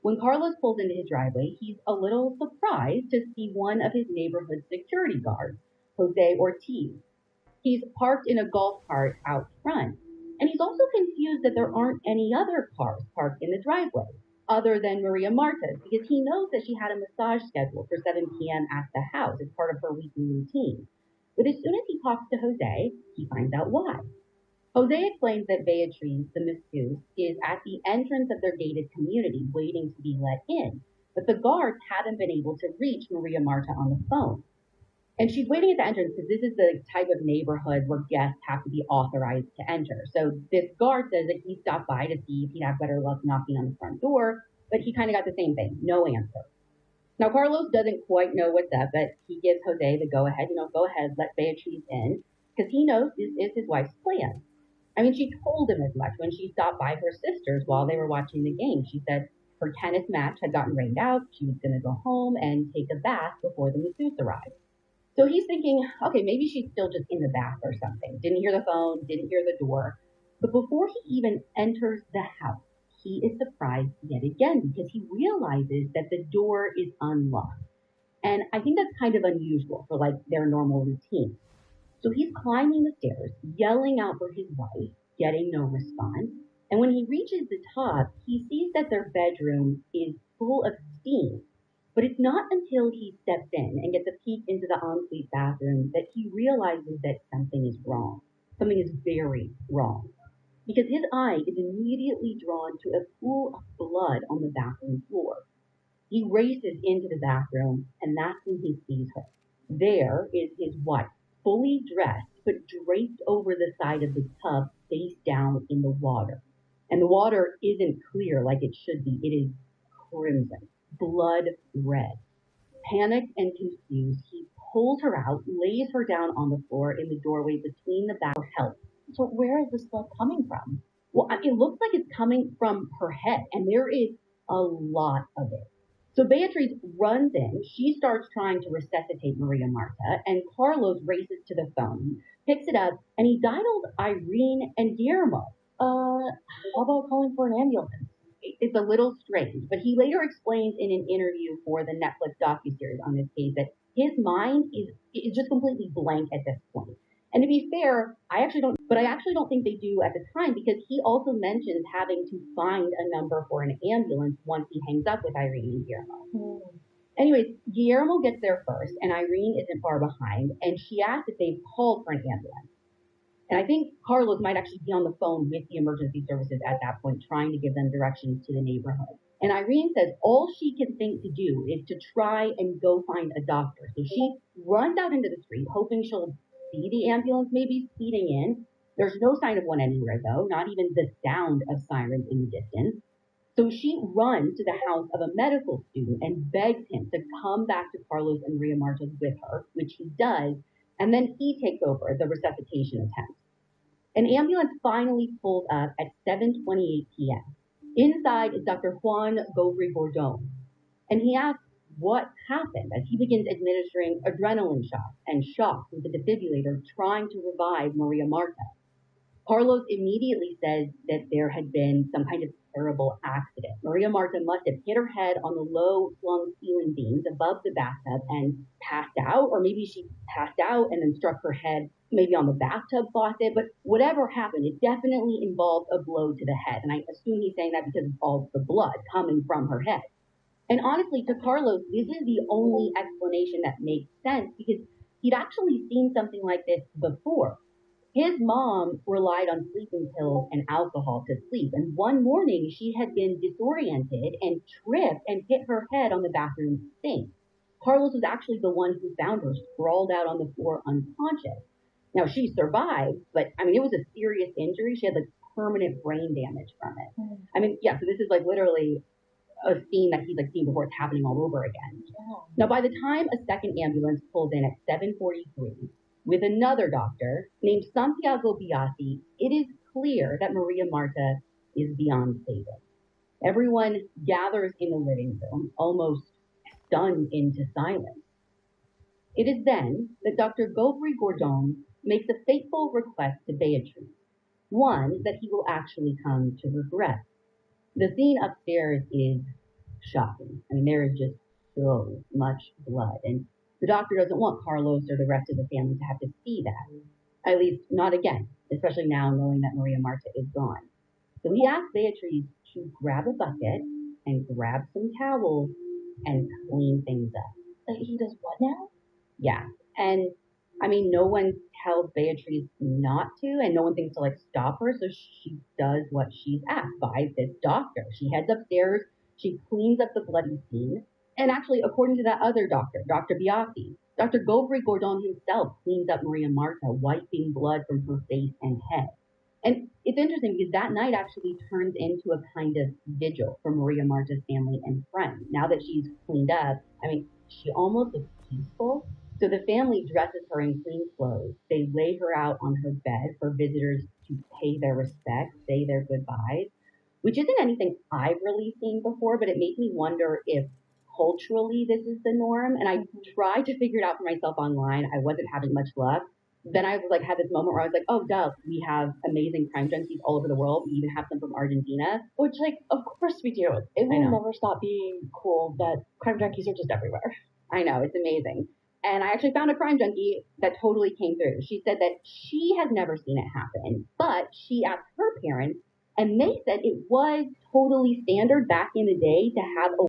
When Carlos pulls into his driveway, he's a little surprised to see one of his neighborhood security guards, Jose Ortiz. He's parked in a golf cart out front, and he's also confused that there aren't any other cars parked in the driveway other than Maria Marta's, because he knows that she had a massage scheduled for 7 p.m. at the house as part of her weekly routine. But as soon as he talks to Jose, he finds out why. Jose explains that Beatriz, the masseuse, is at the entrance of their gated community waiting to be let in, but the guards haven't been able to reach Maria Marta on the phone. And she's waiting at the entrance because this is the type of neighborhood where guests have to be authorized to enter. So this guard says that he stopped by to see if he'd have better luck knocking on the front door, but he kind of got the same thing, no answer. Now, Carlos doesn't quite know what's up, but he gives Jose the go-ahead, go ahead, let Beatriz in, because he knows this is his wife's plan. I mean, she told him as much when she stopped by her sisters while they were watching the game. She said her tennis match had gotten rained out, she was going to go home and take a bath before the masseuse arrived. So he's thinking, okay, maybe she's still just in the bath or something. Didn't hear the phone, didn't hear the door. But before he even enters the house, he is surprised yet again because he realizes that the door is unlocked. And I think that's kind of unusual for like their normal routine. So he's climbing the stairs, yelling out for his wife, getting no response. And when he reaches the top, he sees that their bedroom is full of steam. But it's not until he steps in and gets a peek into the ensuite bathroom that he realizes that something is wrong. Something is very wrong. Because his eye is immediately drawn to a pool of blood on the bathroom floor. He races into the bathroom, and that's when he sees her. There is his wife, fully dressed, but draped over the side of the tub, face down in the water. And the water isn't clear like it should be. It is crimson, blood red. Panicked and confused, he pulls her out, lays her down on the floor in the doorway between the bath for help. So where is this blood coming from? Well, it looks like it's coming from her head, and there is a lot of it. So Beatriz runs in. She starts trying to resuscitate Maria Marta, and Carlos races to the phone, picks it up, and he dialed Irene and Guillermo. How about calling for an ambulance? It's a little strange, but he later explains in an interview for the Netflix docuseries on this case that his mind is just completely blank at this point. And to be fair, I actually don't think they do at the time because he also mentions having to find a number for an ambulance once he hangs up with Irene and Guillermo. Anyways, Guillermo gets there first, and Irene isn't far behind, and she asks if they've called for an ambulance. And I think Carlos might actually be on the phone with the emergency services at that point, trying to give them directions to the neighborhood. And Irene says all she can think to do is to try and go find a doctor. So she runs out into the street, hoping she'll see the ambulance maybe speeding in. There's no sign of one anywhere, though, not even the sound of sirens in the distance. So she runs to the house of a medical student and begs him to come back to Carlos and Maria Marta with her, which he does, and then he takes over the resuscitation attempt. An ambulance finally pulls up at 7:28 p.m. Inside is Dr. Juan Gobri-Bordon, and he asks what happened as he begins administering adrenaline shots and shocks with a defibrillator trying to revive Maria Marta. Carlos immediately says that there had been some kind of terrible accident. Maria Marta must have hit her head on the low slung ceiling beams above the bathtub and passed out, or maybe she passed out and then struck her head maybe on the bathtub faucet, but whatever happened, it definitely involved a blow to the head. And I assume he's saying that because of all the blood coming from her head. And honestly, to Carlos, this is the only explanation that makes sense because he'd actually seen something like this before. His mom relied on sleeping pills and alcohol to sleep, and one morning she had been disoriented and tripped and hit her head on the bathroom sink. Carlos was actually the one who found her sprawled out on the floor unconscious. Now, she survived, but I mean, it was a serious injury. She had like permanent brain damage from it. I mean, yeah, so this is like literally a scene that he's like seen before. It's happening all over again. Now, by the time a second ambulance pulls in at 7:43 with another doctor named Santiago Biasi, it is clear that Maria Marta is beyond saving. Everyone gathers in the living room, almost stunned into silence. It is then that Dr. Gauvry Gordon makes a fateful request to Beatrice, one that he will actually come to regret. The scene upstairs is shocking. I mean, there is just so much blood, and the doctor doesn't want Carlos or the rest of the family to have to see that. At least not again, especially now knowing that Maria Marta is gone. So he asks Beatrice to grab a bucket and grab some towels and clean things up. He does what now? Yeah. And I mean, no one tells Beatrice not to, and no one thinks to like stop her. So she does what she's asked by this doctor. She heads upstairs, she cleans up the bloody scene. And actually, according to that other doctor, Dr. Biasi, Dr. Gauvry Gordon himself cleans up Maria Marta, wiping blood from her face and head. And it's interesting because that night actually turns into a kind of vigil for Maria Marta's family and friends. Now that she's cleaned up, I mean, she almost looks peaceful. So the family dresses her in clean clothes. They lay her out on her bed for visitors to pay their respects, say their goodbyes, which isn't anything I've really seen before, but it made me wonder if culturally this is the norm. And I tried to figure it out for myself online. I wasn't having much luck. Then I was like, had this moment where I was like, oh, duh, we have amazing crime junkies all over the world. We even have some from Argentina. Which, like, of course we do. It will never stop being cool that crime junkies are just everywhere. I know, it's amazing. And I actually found a crime junkie that totally came through. She said that she has never seen it happen, but she asked her parents, and they said it was totally standard back in the day to have a